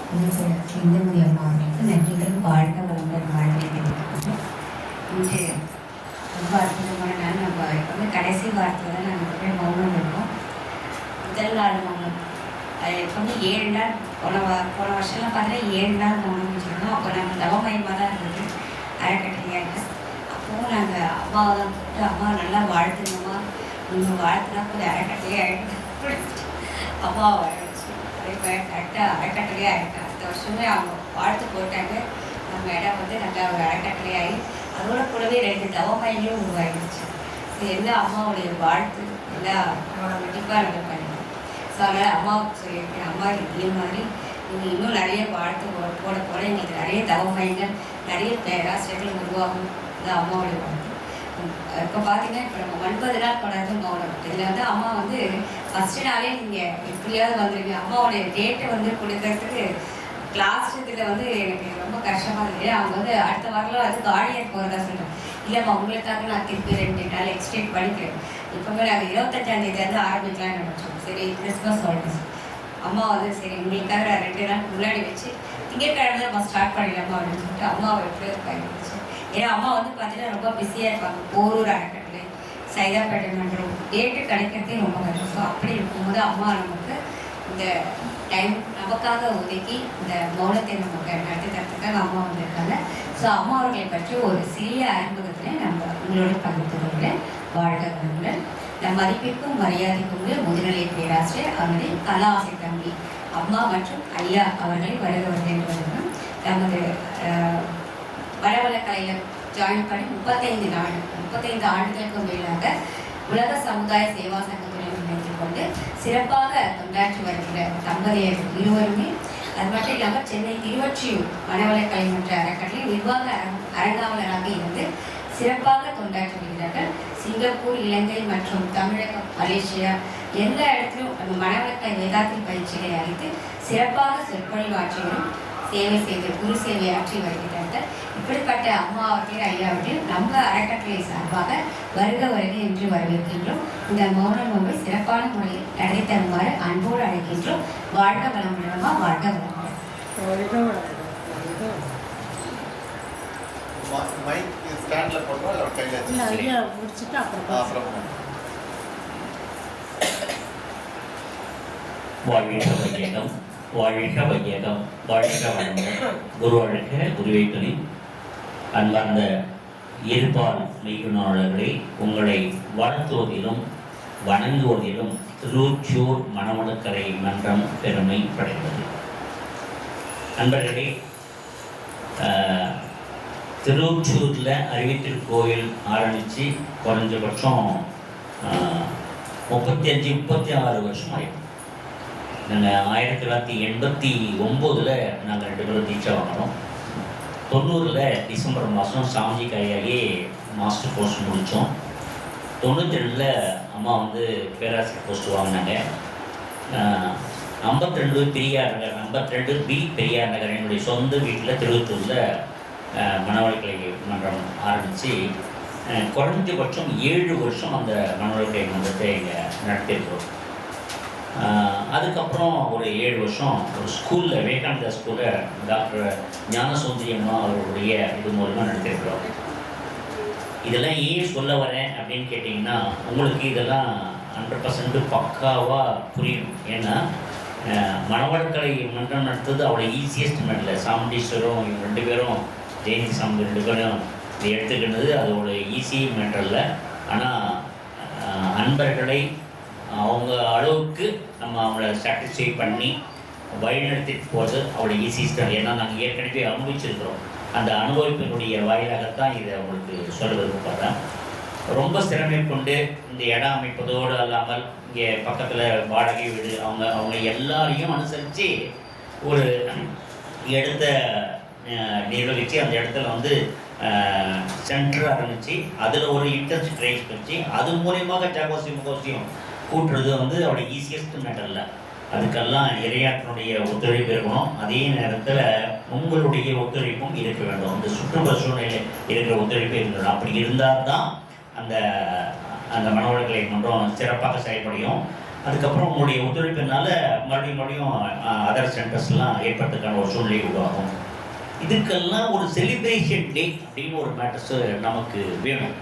சிந்துமதி அம்மா அவர்களுக்கு நன்றிகள் வாழ்க வளங்கள் வாழ்க்கை. இன்று ரொம்ப அற்புதமான நாள். நம்ம இப்போ வந்து கடைசி வாரத்தில் தான் நாங்கள் போய் மௌனம் இருக்கோம். முதல் நாள் மௌனம் அது இப்போ வந்து 7 நாள். போன வருஷம்லாம் பார்த்தீங்கன்னா 7 நாள் மௌனம் வச்சுருந்தோம். அப்போ நம்ம தவமயமாக தான் இருந்தது, அறக்கட்டளையாக. அப்போவும் நாங்கள் அம்மாவை தான் கூப்பிட்டு, அம்மா நல்லா வாழ்த்துங்கம்மா, நீங்கள் வாழ்த்துனா கொஞ்சம் அறக்கட்டளையே ஆகிட்டு அம்மாவை வச்சு அதே கரெக்டாக அறக்கட்டளையே ஆகிட்டேன். அடுத்த வருஷமே அவங்க வாழ்த்து போட்டாங்க. நம்ம இடம் வந்து நல்லா ஒரு அறக்கட்டளையாகி அதோட கூடவே 2 தவமயிலும் உருவாகிடுச்சு. இது எல்லாம் அம்மாவுடைய வாழ்த்து, எல்லாம் கண்டிப்பாக நம்ம பண்ணிடுவோம். ஸோ அதனால் அம்மாவுக்கு சொல்லியிருக்கேன், அம்மா இதே மாதிரி நீங்கள் இன்னும் நிறைய வாழ்த்து போட போட எங்களுக்கு நிறைய தவமயங்கள், நிறைய பேராசிரியர்கள் உருவாகும். இதுதான் அம்மாவுடைய வாழ்த்து. இப்போ பார்த்தீங்கன்னா இப்போ நம்ம 9 நாள் தொடர்ந்து மௌனம். இதில் வந்து அம்மா வந்து ஃபஸ்ட்டு நாளே நீங்கள் எப்படியாவது வந்துருங்க. அம்மாவுடைய டேட்டை வந்து கொடுக்கறதுக்கு கிளாஸ் இதில் வந்து எனக்கு ரொம்ப கஷ்டமாக இருந்தது. அவங்க வந்து அடுத்த வாரம்லாம் அது கார்டியன் போகிறதா சொல்கிறேன். இல்லைம்மா உங்களுக்காக நான் திருப்பி 2 நாள் எக்ஸ்டெண்ட் பண்ணிக்கிறேன். இப்போவே நாங்கள் 25ஆந்தேதிலேருந்து ஆரம்பிக்கலாம்னு நினச்சோம். சரி, கிறிஸ்மஸ் ஹாலிடேஸ் அம்மா வந்து சரி உங்களுக்காக 2 நாள் முன்னாடி வச்சு திங்கட்கிழமை நம்ம ஸ்டார்ட் பண்ணிடலாமா அப்படின்னு சொல்லிட்டு அம்மாவை எப்படியோ பயன்படுச்சு. ஏன்னா அம்மா வந்து பார்த்தீங்கன்னா ரொம்ப பிஸியாக இருப்பாங்க. போரூர் அறக்கட்டளை, சைதாப்பேட்டை மன்றம், டேட்டு கிடைக்கிறதே ரொம்ப கஷ்டம். ஸோ அப்படி இருக்கும்போது அம்மா நமக்கு இந்த டைம் நமக்காக ஒதுக்கி இந்த மௌனத்தை நமக்கு நடத்தி தரத்துக்காக அம்மா வந்திருக்காங்க. ஸோ அம்மா அவர்களை பற்றி ஒரு சிறிய அறிமுகத்தில் நம்ம உங்களோட பகிர்ந்து கொள்கிறேன். வாழ்க வளமுடன். நம் மதிப்பிற்கும் மரியாதைக்கும் முதுநிலை பேராசிரியர் அவருடைய கலா ஆசை தம்பி அம்மா மற்றும் ஐயா அவர்களை வருக வருகின்றனர். நமது வடவளக்கலையில் ஜாயின் பண்ணி 35 ஆண்டுகளுக்கு மேலாக உலக சமுதாய சேவா சங்கத்துடன் இணைந்து கொண்டு சிறப்பாக தொண்டாற்றி வருகிற தம்பதியர் இருவருமே, அது மட்டும் இல்லாமல் சென்னை திருவொற்றியூர் வனவளக்கலை மன்ற அறக்கட்டளை நிர்வாக அரங்காவலராக இருந்து சிறப்பாக தொண்டாற்றி வருகிறார்கள். சிங்கப்பூர், இலங்கை மற்றும் தமிழகம், மலேசியா எல்லா இடத்திலும் நம்ம வனவளக்கலை வேதாத்திரி பயிற்சிகளை அளித்து சிறப்பாக சொற்பொழிவாற்றி வரும் சேவை செய்து குரு சேவை ஆற்றி வருகிறார்கள். இப்படிப்பட்ட அம்மா அவர்கள் ஐயா அவர்கள் நம்ம அறக்கட்டளை சார்பாக வருக வருக என்று வரவேற்கின்றோம். இந்த மௌன நோன்பை சிறப்பான முறையில் நடத்தி தருமாறு அன்போடு அழைக்கின்றோம். வாழ்க வளமுடனமா, வாழ்க வளமுடன். வாழ்க வையகம், வாழ்க வளமுடன். குரு அழைக்க குருவை துணை. அன்பார்ந்த இருபால் மெய்யுணர்வுகளை உங்களை வாழ்த்துவதிலும் வணங்குவதிலும் திருவொற்றியூர் மணவளக்கலை மன்றம் பெருமை படைத்தது. நண்பர்களே, திருவொற்றியூரில் அறிவித்திருக்கோயில் ஆரம்பித்து குறைஞ்சபட்சம் 35-36 வருஷம் ஆயிடும். நாங்கள் 1989 நாங்கள் 2 பேரும் தீட்சை வாங்கினோம். 90 டிசம்பர் மாதம் சாமிஜி கையாகி மாஸ்டர் கோர்ஸ் முடித்தோம். 92 அம்மா வந்து பேராசிரியர் போஸ்ட் வாங்கினாங்க. 52 பெரியார் நகர், 52 பி பெரியார் நகர் என்னுடைய சொந்த வீட்டில் திருவொற்றியூரில் மணவளக்கலை மன்றம் ஆரம்பித்து குறைஞ்சபட்சம் 7 வருஷம் அந்த மணவளக்கலை மன்றத்தை இங்கே நடத்தியிருக்கிறோம். அதுக்கப்புறம் ஒரு 7 வருஷம் ஒரு ஸ்கூலில், விவேகானந்தா ஸ்கூலில் டாக்டர் ஞானசுந்தரி அம்மா அவருடைய இது மூலமாக நடத்திருக்கிறோம். இதெல்லாம் ஏன் சொல்ல வரேன் அப்படின்னு கேட்டிங்கன்னா, உங்களுக்கு இதெல்லாம் 100% பக்காவாக புரியும். ஏன்னா மணவளக்கலை மன்றம் நடத்துறது அவ்வளோ ஈஸியஸ்ட் மெட்டல. சாமுண்டீஸ்வரம் இவங்க 2 பேரும், ஜெயந்தி சாமி 2 பேரும் இதை எடுத்துக்கினது அதோட ஈஸி மேட்டரில். ஆனால் அன்பர்களை அவங்க அளவுக்கு நம்ம அவங்கள சாட்டிஸ்ஃபை பண்ணி வழிநடத்திட்டு போகிறது அவ்வளோ ஈஸிஸ்டாக. ஏன்னா நாங்கள் ஏற்கனவே அனுபவிச்சிருக்கிறோம். அந்த அனுபவிப்பினுடைய வாயிலாகத்தான் இதை அவங்களுக்கு சொல்லுவது பார்த்தேன். ரொம்ப சிரமை கொண்டு இந்த இடம் அமைப்பதோடு அல்லாமல் இங்கே பக்கத்தில் வாடகை வீடு அவங்க எல்லாரையும் அனுசரித்து ஒரு இடத்த நிர்வகித்து அந்த இடத்துல வந்து சென்டர் ஆரம்பித்து அதில் ஒரு இன்டர்ன்ஷிப் ரைஸ் வச்சு அது மூலியமாக முகோசியம் கூட்டுறது வந்து அவ்வளோ ஈஸியஸ்ட் மேட்டரில். அதுக்கெல்லாம் இறையாற்றினுடைய ஒத்துழைப்பு இருக்கணும். அதே நேரத்தில் உங்களுடைய ஒத்துழைப்பும் இருக்க வேண்டும். இந்த சுற்றுப்புற சூழ்நிலை இருக்கிற ஒத்துழைப்பு இருக்கணும். அப்படி இருந்தால் தான் அந்த அந்த மணவளக்கலை மன்றம் சிறப்பாக செயல்படையும். அதுக்கப்புறம் உங்களுடைய ஒத்துழைப்பினால மறுபடியும் அதர் சென்டர்ஸ்லாம் ஏற்படுறதுக்கான ஒரு சூழ்நிலை உருவாகும். இதுக்கெல்லாம் ஒரு செலிப்ரேஷன் டே அப்படின்னு ஒரு மேட்டர்ஸு நமக்கு வேணும்.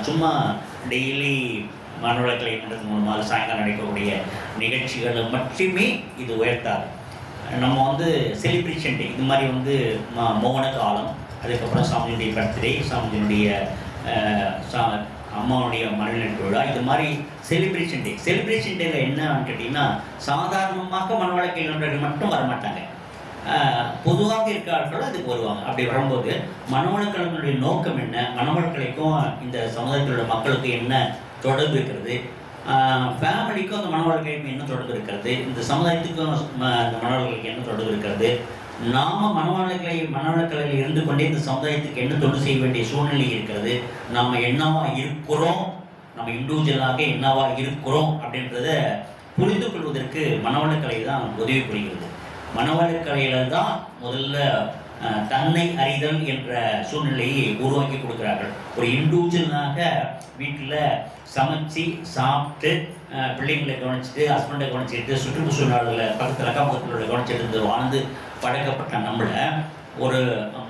சும்மா டெய்லி மாணவர்களை மன்றத்தின் மூலமாக சாயங்காலம் நடக்கக்கூடிய நிகழ்ச்சிகளை மட்டுமே இது உயர்த்தாது. நம்ம வந்து செலிப்ரேஷன் டே இது மாதிரி மௌன காலம், அதுக்கப்புறம் சாமியினுடைய பர்த்டே, சாமியினுடைய அம்மாவுடைய மனநிலை விழா, இது மாதிரி செலிப்ரேஷன் டேல என்னன்னு கேட்டிங்கன்னா சாதாரணமாக மனவளக்கலை நண்பர்கள் மட்டும் வரமாட்டாங்க, பொதுவாக இருக்கிறார்கள் அதுக்கு வருவாங்க. அப்படி வரும்போது மனவளக்கலையினுடைய நோக்கம் என்ன, மனவளக்கலைக்கும் இந்த சமுதாயத்தில் உள்ள மக்களுக்கு என்ன தொடர்பு இருக்கிறது, ஃபேமிலிக்கும் அந்த மனவளக்கலைக்கும் என்ன தொடர்பு இருக்கிறது, இந்த சமுதாயத்துக்கும் அந்த மனவளக்கலைக்கு என்ன தொடர்பு இருக்கிறது, நாம் மனவளக்கலையில் இருந்து கொண்டே இந்த சமுதாயத்துக்கு என்ன தொண்டு செய்ய வேண்டிய சூழ்நிலை இருக்கிறது, நாம் என்னவா இருக்கிறோம், நம்ம இண்டிவிஜுவலாக என்னவா இருக்கிறோம் அப்படின்றத புரிந்து கொள்வதற்கு மனவளக்கலை தான் உதவி புரிகிறது. மனவளக்கலையில் தான் முதல்ல தன்னை அறிதல் என்ற சூழ்நிலையை உருவாக்கி கொடுக்குறார்கள். ஒரு இண்டிவிஜுவலாக வீட்டில் சமைச்சு சாப்பிட்டு பிள்ளைங்களை கவனிச்சுட்டு ஹஸ்பண்டை கவனிச்சுட்டு சுற்றுச்சூழலில் பக்கத்தில் அக்கா பக்கத்தில் கவனிச்சுட்டு வாழ்ந்து பழக்கப்பட்ட நம்மளை ஒரு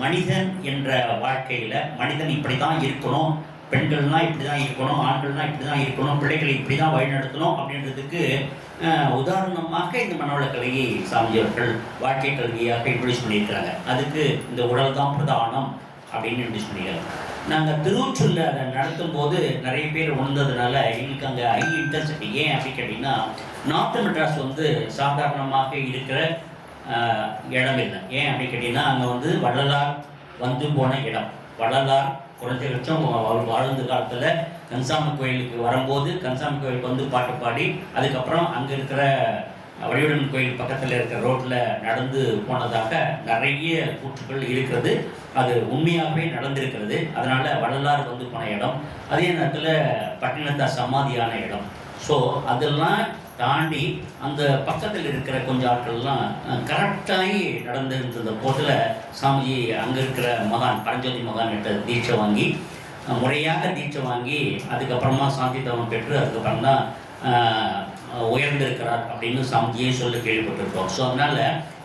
மனிதன் என்ற வாழ்க்கையில் மனிதன் இப்படி தான் இருக்கணும், பெண்கள்னால் இப்படி தான் இருக்கணும், ஆண்கள்னால் இப்படி தான் இருக்கணும், பிள்ளைகளை இப்படி தான் வழிநடத்தணும் அப்படின்றதுக்கு உதாரணமாக இந்த மனவளக்கலையை சாமியவர்கள் வாழ்க்கை கல்வியாக இன்ட்ரடியூஸ் பண்ணியிருக்கிறாங்க. அதுக்கு இந்த உடல் தான் பிரதானம் அப்படின்னு இன்ட்ரடியூஸ் பண்ணியிருக்காங்க. நாங்கள் திருவொற்றில் அதை நடத்தும் போது நிறைய பேர் உணர்ந்ததுனால எங்களுக்கு அங்கே ஹை இன்டென்சிட்டி. ஏன் அப்படின்னு கேட்டிங்கன்னா நார்த் மெட்ராஸ் சாதாரணமாக இருக்கிற இடம் இல்லை. ஏன் அப்படின்னு கேட்டிங்கன்னா அங்கே வள்ளலார் போன இடம். வள்ளலார் குறைஞ்சபட்சம் அவர் வாழ்ந்த காலத்தில் கன்சாமி கோயிலுக்கு வரும்போது கன்சாமி கோயிலுக்கு பாட்டு பாடி அதுக்கப்புறம் அங்கே இருக்கிற வடிவுடன் கோயில் பக்கத்தில் இருக்கிற ரோட்டில் நடந்து போனதாக நிறைய கூற்றுக்கள் இருக்கிறது. அது உண்மையாகவே நடந்திருக்கிறது. அதனால் வள்ளலார் போன இடம், அதே நேரத்தில் பட்டினத்தார் சமாதியான இடம். ஸோ அதெல்லாம் தாண்டி அந்த பக்கத்தில் இருக்கிற கொஞ்சம் ஆட்கள்லாம் கரெக்டாகி நடந்திருந்த போதில் சாமிஜி அங்கே இருக்கிற மகான் பரஞ்சோதி மகான்கிட்ட தீட்சை வாங்கி முறையாக தீட்சை வாங்கி அதுக்கப்புறமா சாந்தி தவம் பெற்று அதுக்கப்புறம் தான் உயர்ந்திருக்கிறார் அப்படின்னு சாமிஜியே சொல்ல கேள்விப்பட்டிருக்கோம். ஸோ அதனால்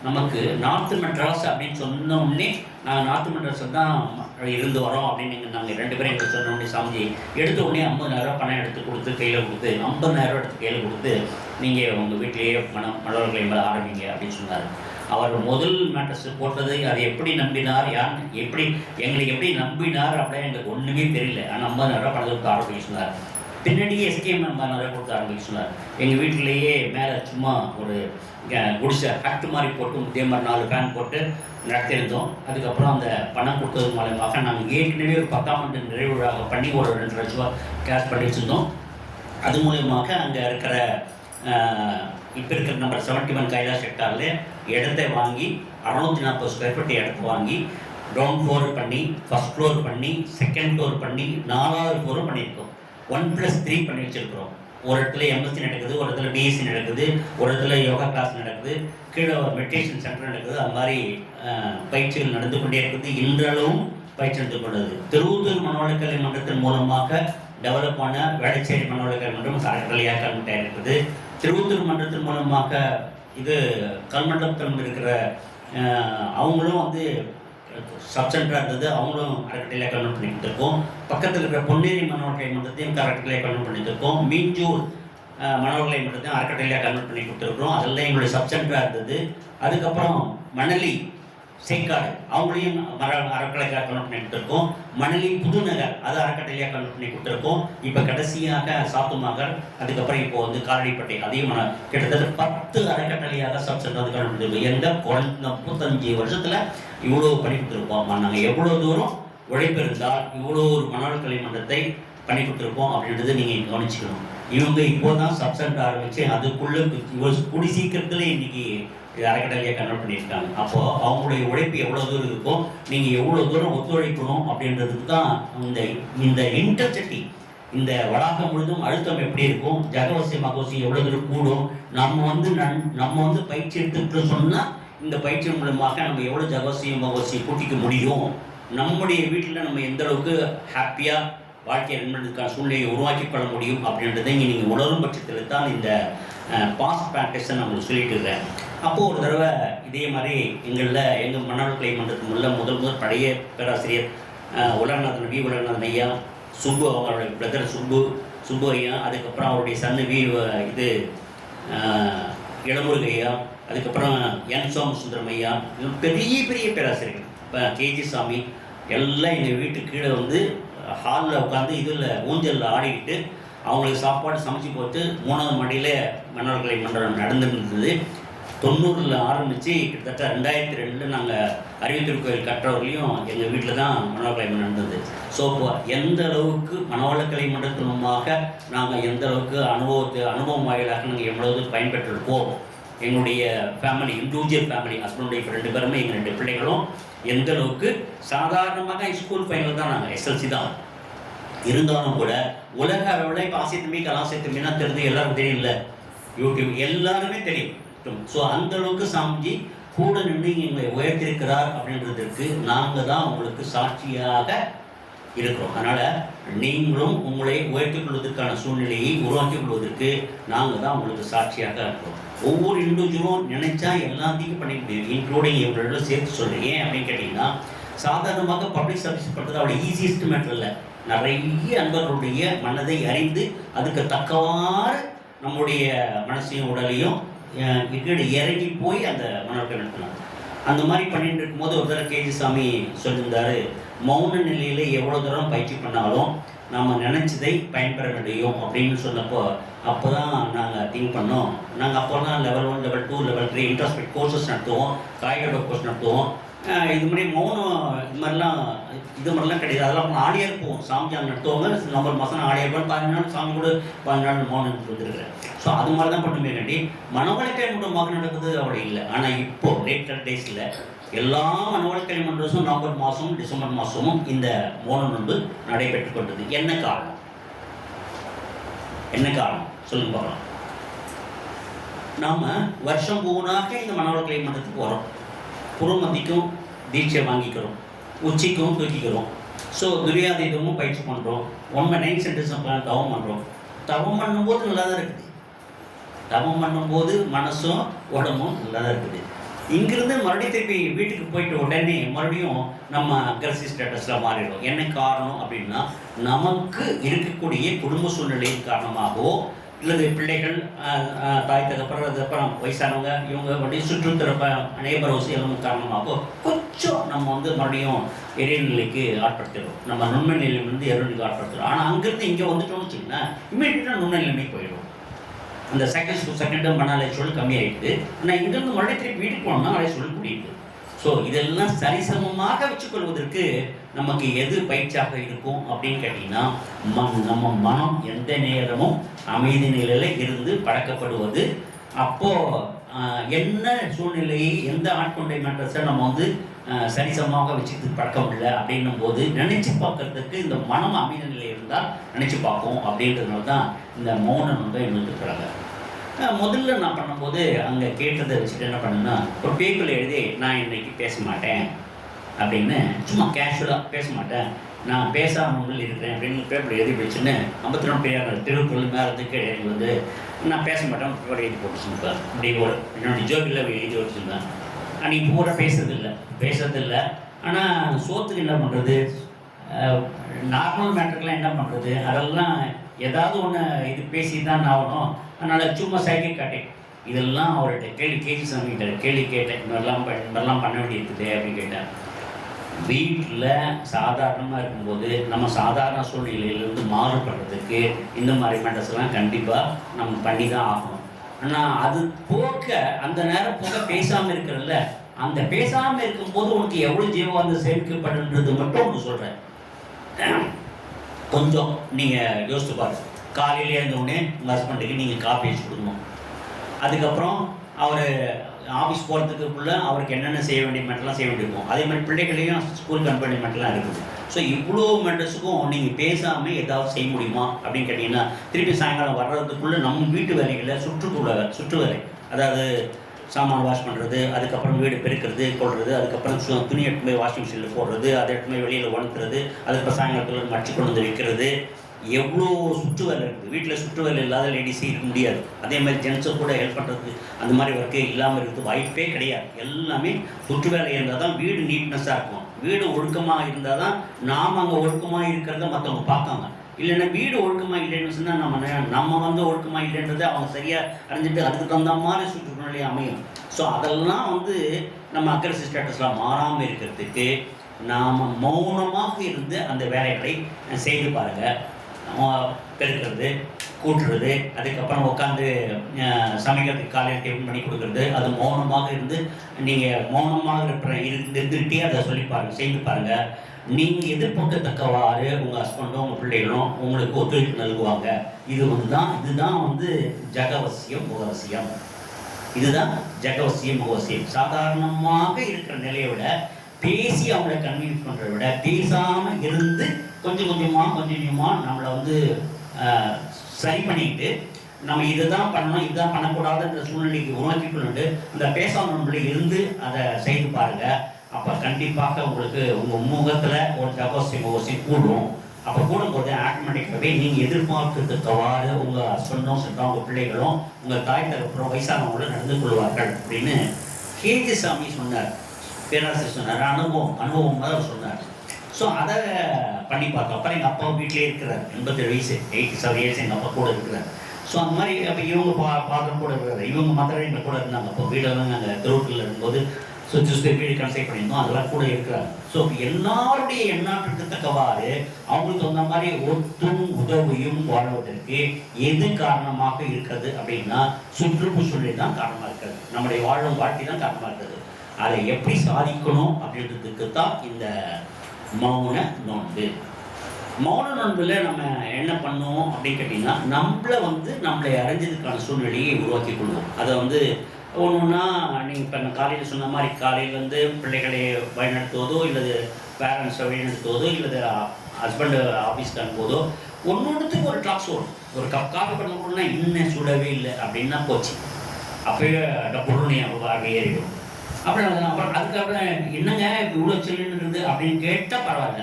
நமக்கு நார்த் மெட்ராஸ் அப்படின்னு சொன்னோடனே நாங்கள் நார்த் மெட்ராஸில் தான் இருந்து வரோம் அப்படின்னு நாங்கள் 2 பேரும் எங்களுக்கு சொன்னோடனே சாமிஜி எடுத்த உடனே 50,000 பணம் எடுத்து கொடுத்து கையில் கொடுத்து 50,000 எடுத்து கையில் கொடுத்து நீங்கள் உங்கள் வீட்டிலேயே மனவளக்கலை மேலே ஆரம்பிங்க அப்படின்னு சொன்னார். அவர் முதல் மேட்டர்ஸ் போட்டது அதை எப்படி நம்பினார், எங்களை எப்படி நம்பினார் அப்படின்னா எங்களுக்கு ஒன்றுமே தெரியல. ஆனால் 50,000 பணத்தை கொடுத்து ஆரம்பிக்க சொன்னார். பின்னாடியே எஸ்கேம் 50,000 கொடுத்து ஆரம்பிக்க சொன்னார். எங்கள் வீட்டிலேயே மேலே சும்மா ஒரு குடிசை ஹட்டு மாதிரி போட்டு இதே மாதிரி 4 ஃபேன் போட்டு நடத்தியிருந்தோம். அதுக்கப்புறம் அந்த பணம் கொடுத்தது மூலமாக நாங்கள் ஏற்கனவே ஒரு 10ஆம் ஆண்டு நிறைவு விழாவை பண்ணி ஒரு 2 லட்ச ரூபா கேஷ் பண்ணி வச்சுருந்தோம். அது மூலயமாக அங்கே இருக்கிற இப்போ இருக்கிற நம்பர் 71 கைலாஷ் ஹெக்டாரில் இடத்தை வாங்கி 640 ஸ்கொயர் ஃபீட் இடத்தை வாங்கி கிரவுண்ட் ஃப்ளோர் பண்ணி, ஃபஸ்ட் ஃப்ளோர் பண்ணி, செகண்ட் ஃப்ளோர் பண்ணி, 4வது ஃப்ளோரும் பண்ணியிருக்கோம். 1+3 பண்ணி வச்சுருக்கிறோம். ஒரு இடத்துல எம்எஸ்சி நடக்குது, ஒரு இடத்துல பிஎஸ்சி நடக்குது, ஒரு இடத்துல யோகா கிளாஸ் நடக்குது, கீழே ஒரு மெடிடேஷன் சென்டர் நடக்குது. அது மாதிரி பயிற்சிகள் நடந்து கொண்டே இருக்குது. இன்றளவும் பயிற்சி நடந்து கொண்டது. திருவூர் மனவளக்கலை மன்றத்தின் மூலமாக டெவலப் ஆன வேளச்சேரி மனவளக்கலை மன்றம் அறக்கட்டளையாக கல்வெட்டாக இருக்குது. திருவூர் மன்றத்தின் மூலமாக இது கல்மண்டபத்தில் இருக்கிற அவங்களும் சப்சென்டராக இருந்தது, அவங்களும் அறக்கட்டளையாக கல்வெட் பண்ணி கொடுத்துருக்கோம். பக்கத்தில் இருக்கிற பொன்னேரி மனவளக்கலை மன்றத்தையும் அறக்கட்டளையாக கல்வெட் பண்ணி கொடுத்துருக்கோம். மீஞ்சூர் மனவளக்கலை மன்றத்தையும் அறக்கட்டளையாக கல்வெட் பண்ணி கொடுத்துருக்குறோம். அதெல்லாம் எங்களுடைய சப்சென்டராக இருந்தது. அதுக்கப்புறம் மணலி சேக்காடு அவங்களையும் அறக்கட்டளையாக கல்வெட் பண்ணி கொடுத்துருக்கோம். மணலி புதுநகர் அது அறக்கட்டளையாக கல்வெட் பண்ணி கொடுத்துருக்கோம். இப்போ கடைசியாக சாத்துநகர், அதுக்கப்புறம் இப்போ காலடிப்பட்டை அதையும் கிட்டத்தட்ட 10 அறக்கட்டளையாக சப்சென்டர் கல்வெட் பண்ணிருக்கோம். எந்த குறைந்த 35 வருஷத்தில் இவ்வளோ பண்ணி கொடுத்துருப்போம். நாங்கள் எவ்வளோ தூரம் உழைப்பு இருந்தால் இவ்வளோ ஒரு மனவளக்கலை மன்றத்தை பண்ணி கொடுத்துருப்போம் அப்படின்றது நீங்கள் கவனிச்சுக்கணும். இவங்க இப்போ தான் சப்சென்டர் ஆரம்பித்து அதுக்குள்ளே கூடி சீக்கிரத்தில் இன்றைக்கி அறக்கட்டளையாக கன்வெர்ட் பண்ணியிருக்காங்க. அப்போது அவங்களுடைய உழைப்பு எவ்வளோ தூரம் இருக்கும், நீங்கள் எவ்வளோ தூரம் ஒத்துழைக்கணும் அப்படின்றதுக்கு தான் இந்த இன்டென்சிட்டி, இந்த வளாகம் முழுதும் அழுத்தம் எப்படி இருக்கும், ஜகவசி மகோசி எவ்வளோ தூரம் கூடும், நம்ம பயிற்சி எடுத்துக்கிட்டு சொன்னால் இந்த பயிற்சி மூலமாக நம்ம எவ்வளோ ஜகவசி மகோசி கூட்டிக்க முடியும், நம்முடைய வீட்டில் நம்ம எந்த அளவுக்கு ஹாப்பியாக வாழ்க்கையை ரன் பண்ணுறதுக்கான சூழ்நிலையை உருவாக்கி கொள்ள முடியும் அப்படின்றத இங்கே நீங்கள் உணரும் பட்சத்தில் தான் இந்த பாஸ்ட் ப்ராக்டிஸை நான் உங்களுக்கு சொல்லிட்டு இருக்கிறேன். அப்போது ஒரு தடவை இதே மாதிரி எங்கள் மன்னர்கள் கிளை மன்றத்துக்கு முதல் பழைய பேராசிரியர் உலகநாதன் உலகநாதன் ஐயா, சுப்பு அவங்களுடைய பிரதர் சுப்பு ஐயா, அதுக்கப்புறம் அவருடைய சன்னு இளமுருக ஐயா, அதுக்கப்புறம் என் சோமசுந்தரம் ஐயா, பெரிய பெரிய பேராசிரியர்கள், இப்போ கேஜி சாமி எல்லாம் எங்கள் வீட்டுக்கு கீழே வந்து ஹாலில் உட்காந்து இதில் ஊஞ்சலில் ஆடிக்கிட்டு அவங்களுக்கு சாப்பாடு சமைச்சு போட்டு 3வது மாடியில் மன்னர்களை மன்றம் நடந்துருந்தது. 90ல் ஆரம்பித்து கிட்டத்தட்ட 2002 நாங்கள் அறிவுத்திருக்கோயில் கட்டுறவர்களையும் எங்கள் வீட்டில் தான் மனவளக்கலை மன்றம் நடந்தது. ஸோ இப்போ எந்த அளவுக்கு மனவளக்கலை மன்றத்தின் மூலமாக நாங்கள் எந்த அளவுக்கு அனுபவம் வாயிலாக நாங்கள் எவ்வளவு பயன்பெற்றிருக்கோம், எங்களுடைய ஃபேமிலி இண்டிவிஜுவல் ஃபேமிலி ஹஸ்பண்டுடைய 2 பேருமே எங்கள் 2 பிள்ளைகளும் எந்த அளவுக்கு சாதாரணமாக ஸ்கூல் ஃபைனல் தான் நாங்கள் எஸ்எல்சி தான் இருந்தாலும் கூட உலக அளவில் இப்போ ஆசியத்தம்பி கலாசியத்தம்பினா தெரிஞ்சு எல்லாரும் தெரியல, யூடியூப் எல்லாருமே தெரியும். ஸோ அந்த அளவுக்கு சாமிஜி கூட நின்று எங்களை உயர்த்திருக்கிறார் அப்படின்றதுக்கு நாங்கள் தான் உங்களுக்கு சாட்சியாக இருக்கிறோம். அதனால் நீங்களும் உங்களை உயர்த்திக் கொள்வதற்கான சூழ்நிலையை உருவாக்கிக் கொள்வதற்கு நாங்கள் தான் உங்களுக்கு சாட்சியாக இருக்கிறோம். ஒவ்வொரு இண்டிவிஜுவலும் நினைச்சா எல்லாத்தையும் பண்ணிக்க முடியும், இன்க்ளூடிங் இவங்களோட சேர்த்து சொல்கிறேன். ஏன் அப்படின்னு கேட்டிங்கன்னா, சாதாரணமாக பப்ளிக் சர்வீஸ் பண்ணுறது அவளை ஈஸியஸ்ட் மேட்டர் இல்லை. நிறைய அன்பர்களுடைய மனதை அறிந்து அதுக்கு தக்கவாறு நம்முடைய மனசையும் உடலையும் இறங்கி போய் அந்த மனத்தை நடத்தினார். அந்த மாதிரி பண்ணிட்டு இருக்கும்போது ஒரு தடவை கேஜி சாமி சொல்லியிருந்தார், மௌன நிலையில் எவ்வளோ தூரம் பயிற்சி பண்ணாலும் நம்ம நினச்சதை பயன்பெற முடியும் அப்படின்னு சொன்னப்போ அப்போ தான் நாங்கள் திங்க் பண்ணோம். நாங்கள் அப்போ தான் level 1, level 2, level 3 introspect courses நடத்துவோம், காய்கறி கோர்ஸ் நடத்துவோம். இது மாதிரி மௌனம் இது மாதிரிலாம் கிடையாது. அதெல்லாம் ஆடியாக இருப்போம். சாமிஜான் நடத்துவாங்க, நவம்பர் மாதம் ஆடியாக இருப்போம். 15 நாள் சாமி கூட 15 நாள் மௌனம் வந்துருக்குறேன். ஸோ அது மாதிரி தான் பண்ணுமே கண்டி மனவளக்கலை மன்றம் நடக்குது அப்படி இல்லை. ஆனால் இப்போது லேட்டர் டேஸில் எல்லா மனவளக்கலை மன்றமும் நவம்பர் மாதமும் டிசம்பர் மாதமும் இந்த மௌனம் நோன்பு நடைபெற்று கொண்டது. என்ன காரணம் சொல்லுங்க பார்க்கலாம். நாம் வருஷம் பூனாக இந்த மனவளக்கலை மன்றத்துக்கு வரோம், புறமதிக்கும் தீட்சை வாங்கிக்கிறோம், உச்சிக்கும் தூக்கிக்கிறோம். ஸோ துரியாதீதமும் பயிற்சி பண்ணுறோம், 1/9 சென்டென்ஸ் தவம் பண்ணுறோம். தவம் பண்ணும்போது நல்லா தான் இருக்குது, தவம் பண்ணும்போது மனசும் உடம்பும் நல்லா தான் இருக்குது. இங்கிருந்து மறுபடியும் திருப்பி வீட்டுக்கு போயிட்டு உடனே மறுபடியும் நம்ம அக்ரஸிவ் ஸ்டேட்டஸில் மாறிடும். என்ன காரணம் அப்படின்னா, நமக்கு இருக்கக்கூடிய குடும்ப சூழ்நிலையின் காரணமாகவோ இல்லது பிள்ளைகள் தாய் தகப்பறம் அதுக்கப்புறம் வயசானவங்க இவங்க மறுபடியும் சுற்றுத்திறப்ப அநேபரோசி எல்லாம் காரணமாகவோ கொஞ்சம் நம்ம மறுபடியும் எரியநிலைக்கு ஆட்படுத்திடும். நம்ம நுண்மை நிலையிலிருந்து எரியநிலைக்கு ஆட்படுத்திடும். ஆனால் அங்கேருந்து இங்கே வந்துட்டோம்னு வச்சிங்கன்னா இமீடியட்டாக நுண்மை நிலைமைக்கு போயிடும். அந்த செகண்ட் மணாலை சூழல் கம்மியாகிடுது. ஆனால் இங்கேருந்து மறுபடியும் திருப்பி வீட்டுக்கு போனோம்னா அலை சூழல் கூடிடுது. ஸோ இதெல்லாம் சரிசமமாக வச்சுக்கொள்வதற்கு நமக்கு எது பயிற்சியாக இருக்கும் அப்படின்னு கேட்டிங்கன்னா, நம்ம மனம் எந்த நேரமும் அமைதி நிலையில் இருந்து பழக்கப்படுவது. அப்போது என்ன சூழ்நிலையை எந்த ஆட்கொண்டை மேட்டர்ஸை நம்ம சரிசமமாக வச்சுட்டு பழக்கம் இல்லை அப்படின்னும் போது நினச்சி பார்க்கறதுக்கு இந்த மனம் அமைதி நிலையில் இருந்தால் நினச்சி பார்ப்போம். அப்படின்றதுனால தான் இந்த மௌனம் எங்களுக்கு இருக்கிறாங்க. முதல்ல நான் பண்ணும்போது அங்கே கேட்டதை வச்சுட்டு என்ன பண்ணேன்னா, ஒரு பேப்பரில் எழுதி நான் இன்னைக்கு பேச மாட்டேன் அப்படின்னு, சும்மா கேஷுவலாக பேச மாட்டேன், நான் பேசாமல் இருக்கிறேன் அப்படின்னு பேப்பர் எழுதி வச்சுன்னு 52 பேர் திருக்குறள் மேலத்துக்கு நான் பேச மாட்டேன் பேப்பர் எழுதி போட்டுச்சுப்பேன். அப்படி ஒரு என்னுடைய ஜோபியில் எழுதி வச்சுருந்தேன். அன்றைக்கி பூரா பேசுறதில்லை. ஆனால் சோத்துக்கு என்ன பண்ணுறது, நார்மல் மேட்டருக்கெலாம் என்ன பண்ணுறது, அதெல்லாம் ஏதாவது ஒன்று இது பேசி தான் ஆகணும். அதனால் சும்மா சைக்கிள் காட்டேன். இதெல்லாம் அவர்கிட்ட கேஜி சாமிகிட்ட கேள்வி கேட்டேன், இந்த மாதிரிலாம் பண்ண வேண்டியிருக்குது அப்படின்னு கேட்டேன். வீட்டில் சாதாரணமாக இருக்கும்போது நம்ம சாதாரண சூழ்நிலையிலேருந்து மாறுபடுறதுக்கு இந்த மாதிரி மேட்டர்ஸ்லாம் கண்டிப்பாக நம்ம பண்ணி தான் ஆகணும். ஆனால் அது போக்க அந்த நேரம் போக பேசாமல் இருக்கிறல்ல, அந்த பேசாமல் இருக்கும்போது உனக்கு எவ்வளோ ஜீவானந்தம் சேர்க்கப்படுன்றது மட்டும் ஒன்று சொல்கிறேன். கொஞ்சம் நீங்கள் யோசித்து பாருங்கள். காலையில் எழுந்தவுடனே உங்கள் ஹஸ்பண்டுக்கு நீங்கள் காஃபி வச்சு கொடுக்கணும். அதுக்கப்புறம் அவர் ஆஃபீஸ் போகிறதுக்குள்ளே அவருக்கு என்னென்ன செய்ய வேண்டிய மெட்டெல்லாம் செய்ய வேண்டியிருக்கும். அதே மாதிரி பிள்ளைகளையும் ஸ்கூல் கம்பெனி மெட்டெல்லாம் இருக்குது. ஸோ இவ்வளோ மெட்டர்ஸுக்கும் நீங்கள் பேசாமல் ஏதாவது செய்ய முடியுமா அப்படின்னு கேட்டிங்கன்னா, திருப்பி சாயங்காலம் வர்றதுக்குள்ளே நம்ம வீட்டு வேலைகளில் சுற்று வேலை, அதாவது சாமான் வாஷ் பண்ணுறது, அதுக்கப்புறம் வீடு பெருக்கிறது கொள்வது, அதுக்கப்புறம் துணி எடுத்து போய் வாஷிங் மிஷினில் போடுறது, அதை எடுத்து போய் வெளியில் உணர்த்துறது, அதுக்கப்புறம் சாயங்காலத்தில் மடிச்சு கொண்டு வந்து வைக்கிறது. எவ்வளோ சுற்று வேலை இருக்குது. வீட்டில் சுற்று வேலை இல்லாத லேடிஸே இருக்க முடியாது. அதே மாதிரி ஜென்ஸை கூட ஹெல்ப் பண்ணுறது அந்த மாதிரி ஒர்க்கே இல்லாமல் இருக்கிறது வாய்ப்பே கிடையாது. எல்லாமே சுற்று வேலை இருந்தால் தான் வீடு நீட்னஸாக இருக்கும். வீடு ஒழுக்கமாக இருந்தால் தான் நாம் அங்கே ஒழுக்கமாக இருக்கிறத மற்றவங்க பார்க்காங்க. இல்லைன்னா வீடு ஒழுக்கமாக இல்லைன்னு சொன்னால் நம்ம வந்து ஒழுக்கமாக இல்லைன்றது அவங்க சரியாக அறிஞ்சிட்டு அதுக்கு தகுந்த மாதிரி சுற்றுச்சூழலே அமையும். ஸோ அதெல்லாம் வந்து நம்ம அக்ரெசிவ் ஸ்டேட்டஸ்லாம் மாறாமல் இருக்கிறதுக்கு நாம் மௌனமாக இருந்து அந்த வேலைகளை செய்து பாருங்கள். பெருக்கிறது, கூட்டுறது, அதுக்கப்புறம் உட்காந்து சமைக்கிறதுக்கு காலையில் டிஃபன் பண்ணி கொடுக்குறது, அது மௌனமாக இருந்து நீங்கள் மௌனமாக இருந்துகிட்டே அதை சொல்லி பாருங்கள், செய்து பாருங்கள். நீங்கள் எதிர்பார்க்கத்தக்கவாறு உங்கள் ஹஸ்பண்டும் உங்கள் பிள்ளைகளும் உங்களுக்கு ஒத்துழைப்பு நல்குவாங்க. இதுதான் வந்து ஜகவசியம் முகவசியம். இதுதான் ஜகவசியம் முகவசியம். சாதாரணமாக இருக்கிற நிலையை விட பேசி அவங்கள கன்வின்ஸ் பண்ணுறத விட பேசாமல் இருந்து கொஞ்சம் கொஞ்சமாக நம்மளை வந்து சரி பண்ணிக்கிட்டு நம்ம இதை தான் பண்ணணும் இதுதான் பண்ணக்கூடாதுன்ற சூழ்நிலைக்கு உருவாக்கி கொண்டு அந்த பேசாமல் இருந்து அதை செய்து பாருங்கள். அப்போ கண்டிப்பாக உங்களுக்கு உங்கள் முகத்தில் ஒரு ஜகவசியம் கூடும். அப்போ கூடும்போது ஆட்டோமேட்டிக்காகவே நீங்கள் எதிர்பார்க்கறதுக்கவாறு உங்கள் ஹஸ்பண்டும் சொல்லிட்டோம், உங்கள் பிள்ளைகளும் உங்கள் தாய் தரப்புறம் வயசானவங்களும் நடந்து கொள்வார்கள் அப்படின்னு கேஜி சாமி சொன்னார். பேராசிரியர் சொன்னார். அனுபவம் தான் சொன்னார். ஸோ அதை பண்ணி பார்த்தோம். அப்புறம் எங்கள் அப்பாவும் வீட்டிலே இருக்கிறார். 87 வயசு, 87 இயர்ஸ் எங்கள் அப்பா கூட இருக்கிறார். ஸோ அந்த மாதிரி அப்போ இவங்க பாத்திரம் கூட இருக்கிறார். இவங்க மாத்திரம் எங்கள் கூட இருந்தாங்க. அப்போ வீடெல்லாம் நாங்கள் தெருவுட்டில் இருக்கும்போது வீடு கன்சல்ட் பண்ணியிருந்தோம். அதெல்லாம் கூட இருக்கிறாங்க. ஸோ எல்லாருடைய எண்ணாற்றுக்கு தக்கவாறு அவங்களுக்கு அந்த மாதிரி ஒத்தும் உதவியும் வாழ்வதற்கு எது காரணமாக இருக்கிறது அப்படின்னா சுற்றுச்சூழல் தான் காரணமாக இருக்கிறது. நம்முடைய வாழும் வாழ்க்கை தான் காரணமாக இருக்கிறது. அதை எப்படி சாதிக்கணும் அப்படின்றதுக்கு தான் இந்த மௌன நோன்பு. மௌன நோன்பில் நம்ம என்ன பண்ணுவோம் அப்படின்னு கேட்டிங்கன்னா நம்மளை அறிஞ்சதுக்கான சூழ்நிலையை உருவாக்கி கொள்வோம். அதை வந்து ஒன்றுன்னா நீங்கள் இப்போ நான் காலையில் சொன்ன மாதிரி காலையிலேருந்து பிள்ளைகளை வழிநடத்துவதோ இல்லது பேரண்ட்ஸை வழிநடத்துவதோ இல்லது ஹஸ்பண்டு ஆஃபீஸ்க்கு அனுப்புவதோ ஒன்றுத்துக்கு ஒரு டாக்ஸ் வரும். ஒரு கப் காஃபி பண்ண போனா இன்னும் சுடவே இல்லை அப்படின்னா போச்சு. அப்போயே பொருள் பார்வை ஏறிடும். அப்புறம் அதுக்கப்புறம் என்னங்க இவ்வளோ சில்லுன்னு அப்படின்னு கேட்டால் பரவாயில்ல,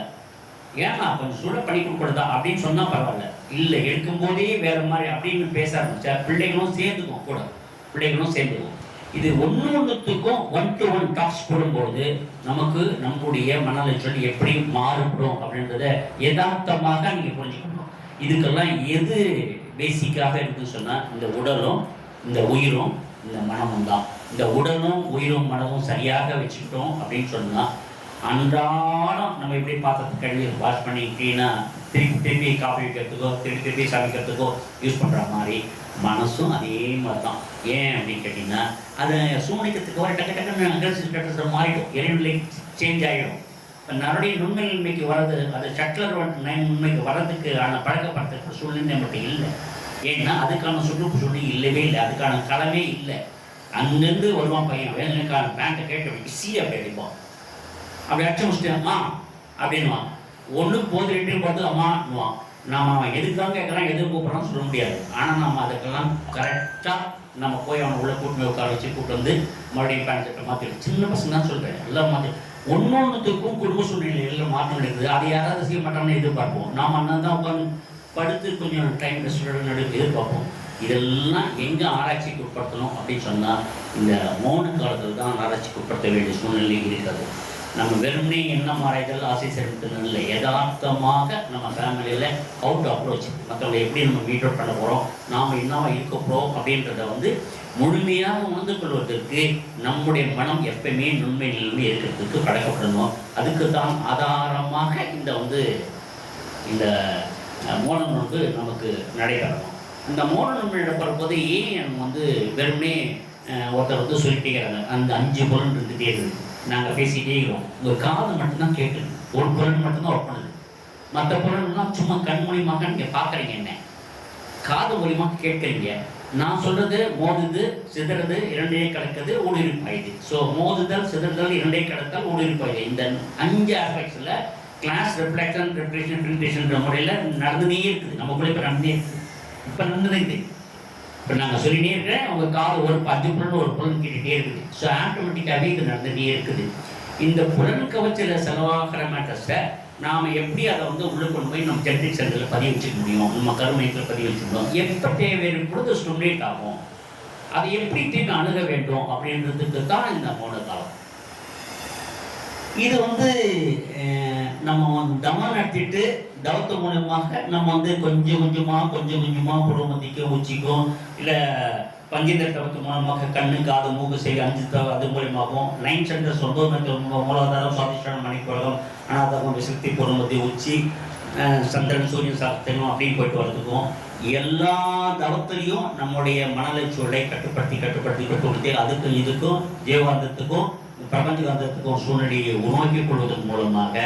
ஏன்னா கொஞ்சம் சூட பண்ணி கொடுக்குறதா அப்படின்னு சொன்னால் பரவாயில்ல. இல்லை எடுக்கும்போதே வேறு மாதிரி அப்படின்னு பேச ஆரம்பிச்சா பிள்ளைகளும் சேர்ந்துக்கும் கூட, பிள்ளைகளும் சேர்ந்துக்கும். இது ஒன்றுத்துக்கும் 1-to-1 டாக்ஸ் போடும்போது நமக்கு நம்முடைய மனநிலை எப்படி மாறுபடும் அப்படின்றத யதார்த்தமாக நீங்கள் புரிஞ்சுக்கணும். இதுக்கெல்லாம் எது பேசிக்காக இருக்குன்னு சொன்னால் இந்த உடலும் இந்த உயிரும் இந்த மனமும் தான். இந்த உடலும் உயிரும் மனமும் சரியாக வச்சுக்கிட்டோம் அப்படின்னு சொன்னால் அன்றாடம் நம்ம எப்படி பாத்திரத்தை கழுவி வாஷ் பண்ணி க்ளீனாக திருப்பி காஃபி வைக்கிறதுக்கோ திருப்பி சமைக்கிறதுக்கோ யூஸ் பண்ணுற மாதிரி மனசும் அதே மாதிரி தான். ஏன் அப்படின்னு கேட்டிங்கன்னா அதை சூழ்நிலைக்கிறதுக்கு வர டக்குன்னு அக்ரெசிவ் மாறிடும், இறைநிலை சேஞ்ச் ஆகிடும். இப்போ நிறைய நுண்மைக்கு வர்றது அது சட்லர் உண்மைக்கு வர்றதுக்கு பழக்கப்படுத்துகிற சூழ்நிலை மட்டும் இல்லை. ஏன்னா அதுக்கான சூழ்நிலை இல்லவே இல்லை, அதுக்கான களமே இல்லை. அங்கேருந்து வருவான் பையன் வேலைக்கான பேண்ட்டை கேட்டு பிஸியாக அப்படி அடிப்பான். அப்படி அடிச்சு முடிச்சிட்டேம்மா அப்படின்வான். ஒன்றுக்கு போது 2 பார்த்து அம்மான்னுவான். நாம் அவன் எதுக்காக கேட்குறான் எதுவும் கூப்பிட்றான்னு சொல்ல முடியாது. ஆனால் நம்ம அதுக்கெல்லாம் கரெக்டாக நம்ம போய் அவனை உள்ளே கூட்டு உட்கார வச்சு கூப்பிட்டு வந்து மறுபடியும் பேண்ட் சட்டை மாற்றிடும். சின்ன பசங்க தான் சொல்கிறேன், எல்லாம் மாற்றி ஒன்னொன்றுத்துக்கும் குடும்ப சூழ்நிலையில் மாற்றம் இருக்குது. அதை யாராவது செய்ய மாட்டாங்கன்னு எதிர்பார்ப்போம். நாம் அண்ணன் தான் உட்காந்து படுத்து கொஞ்சம் டைம் ரெஸ்ட் எதிர்பார்ப்போம். இதெல்லாம் எங்கே ஆராய்ச்சிக்கு உட்படுத்தணும் அப்படின்னு சொன்னால் இந்த மௌன காலத்தில் தான் ஆராய்ச்சிக்கு உட்படுத்த வேண்டிய சூழ்நிலை இருக்கிறது. நம்ம வெறுமனே எண்ணம் ஆராய்தல் ஆசை செலுத்தணும் இல்லை, யதார்த்தமாக நம்ம ஃபேமிலியில் அவுட் அப்ரோச் மற்றவங்களை எப்படி நம்ம மீட் அவுட் பண்ண போகிறோம், நாம் என்னவா இருக்க போகிறோம் அப்படின்றத வந்து முழுமையாக உணர்ந்து கொள்வதற்கு நம்முடைய மனம் எப்பயுமே நுண்மை நிலைமை இருக்கிறதுக்கு பழக்கப்படணும். அதுக்கு தான் ஆதாரமாக இந்த மௌன நோன்பு நமக்கு நடைபெறணும். இந்த மௌன நோன்பு நடைபெறும்போது ஏன் வெறுமனே ஒருத்தர் சொல்லிட்டேங்கிறாங்க, அந்த 5 பொருள் இருந்துகிட்டே இருக்குது, நாங்கள் பேசிகிட்டே இருக்கிறோம், உங்கள் காது மட்டும்தான் கேட்குது, ஒரு பொருள் மட்டும்தான் ஒர்க் பண்ணுது, மற்ற பொருள்லாம் சும்மா கண் மூலியமாக நீங்கள் பார்க்குறீங்க, என்ன காது மூலியமாக கேட்குறீங்க. நான் சொல்கிறது மோதுது சிதறது 2 கலக்குது ஊடுருப்பாயுது. ஸோ மோதுதல் சிதறுதல் 2 கலத்தால் ஊடுருப்பாயுது. இந்த 5 ஆஸ்பெக்ட்ஸில் கிளாஸ் ரிஃப்ளெக்ஷன் ரெப்ரேஷன் ப்ரிண்டேஷன்ற முறையில் நடந்துனே இருக்குது. நமக்குள்ளே இப்போ நடந்தே இருக்குது. இப்போ நடந்துதான் இது இப்போ நாங்கள் சொல்லிட்டே இருக்கிறேன், அவங்க காது ஒரு 5 புலன் ஒரு புலன் கேட்டுகிட்டே இருக்குது. ஸோ ஆட்டோமேட்டிக்காகவே இது நடந்துகிட்டே இருக்குது. இந்த புலன் கவச்சில் செலவாகிற மேட்டர்ஸை நாம் எப்படி அதை வந்து உள்ளே கொண்டு போய் நம்ம ஜெனடிக் சென்டரில் பதிவு வச்சுக்க முடியும், நம்ம கருமையத்தில் பதிவு வச்சுக்கணும், எப்போ தேவை பொழுது ஸ்டிமுலேட் ஆகும், அதை எப்படி திரும்பி அணுக வேண்டும் அப்படின்றதுக்கு தான் இந்த மௌனகாலம். இது வந்து நம்ம தவம் நடத்திட்டு தவத்து மூலமாக நம்ம வந்து கொஞ்சம் கொஞ்சமாக புறமதிக்கும் உச்சிக்கும் இல்லை பஞ்சேந்திர தவத்து மூலமாக கண்ணு காது மூக்கு செய்ய 5 அது மூலியமாகவும் 9 சென்டர்ஸ் 9 மூலாதாரம் சுவாதிஷ்டானம் மணிக்குலகம் அனாதகம் விசக்தி புறமதி உச்சி சந்திரன் சூரியன் சாஸ்திரம் அப்படின்னு போயிட்டு வரதுக்கும் எல்லா தவத்திலையும் நம்முடைய மனலட்சியோட கட்டுப்படுத்தி அதுக்கும் இதுக்கும் ஜீவாந்தத்துக்கும் பிரபஞ்சகாந்தத்துக்கும் சூழ்நிலையை உருவாக்கிக் கொள்வதன் மூலமாக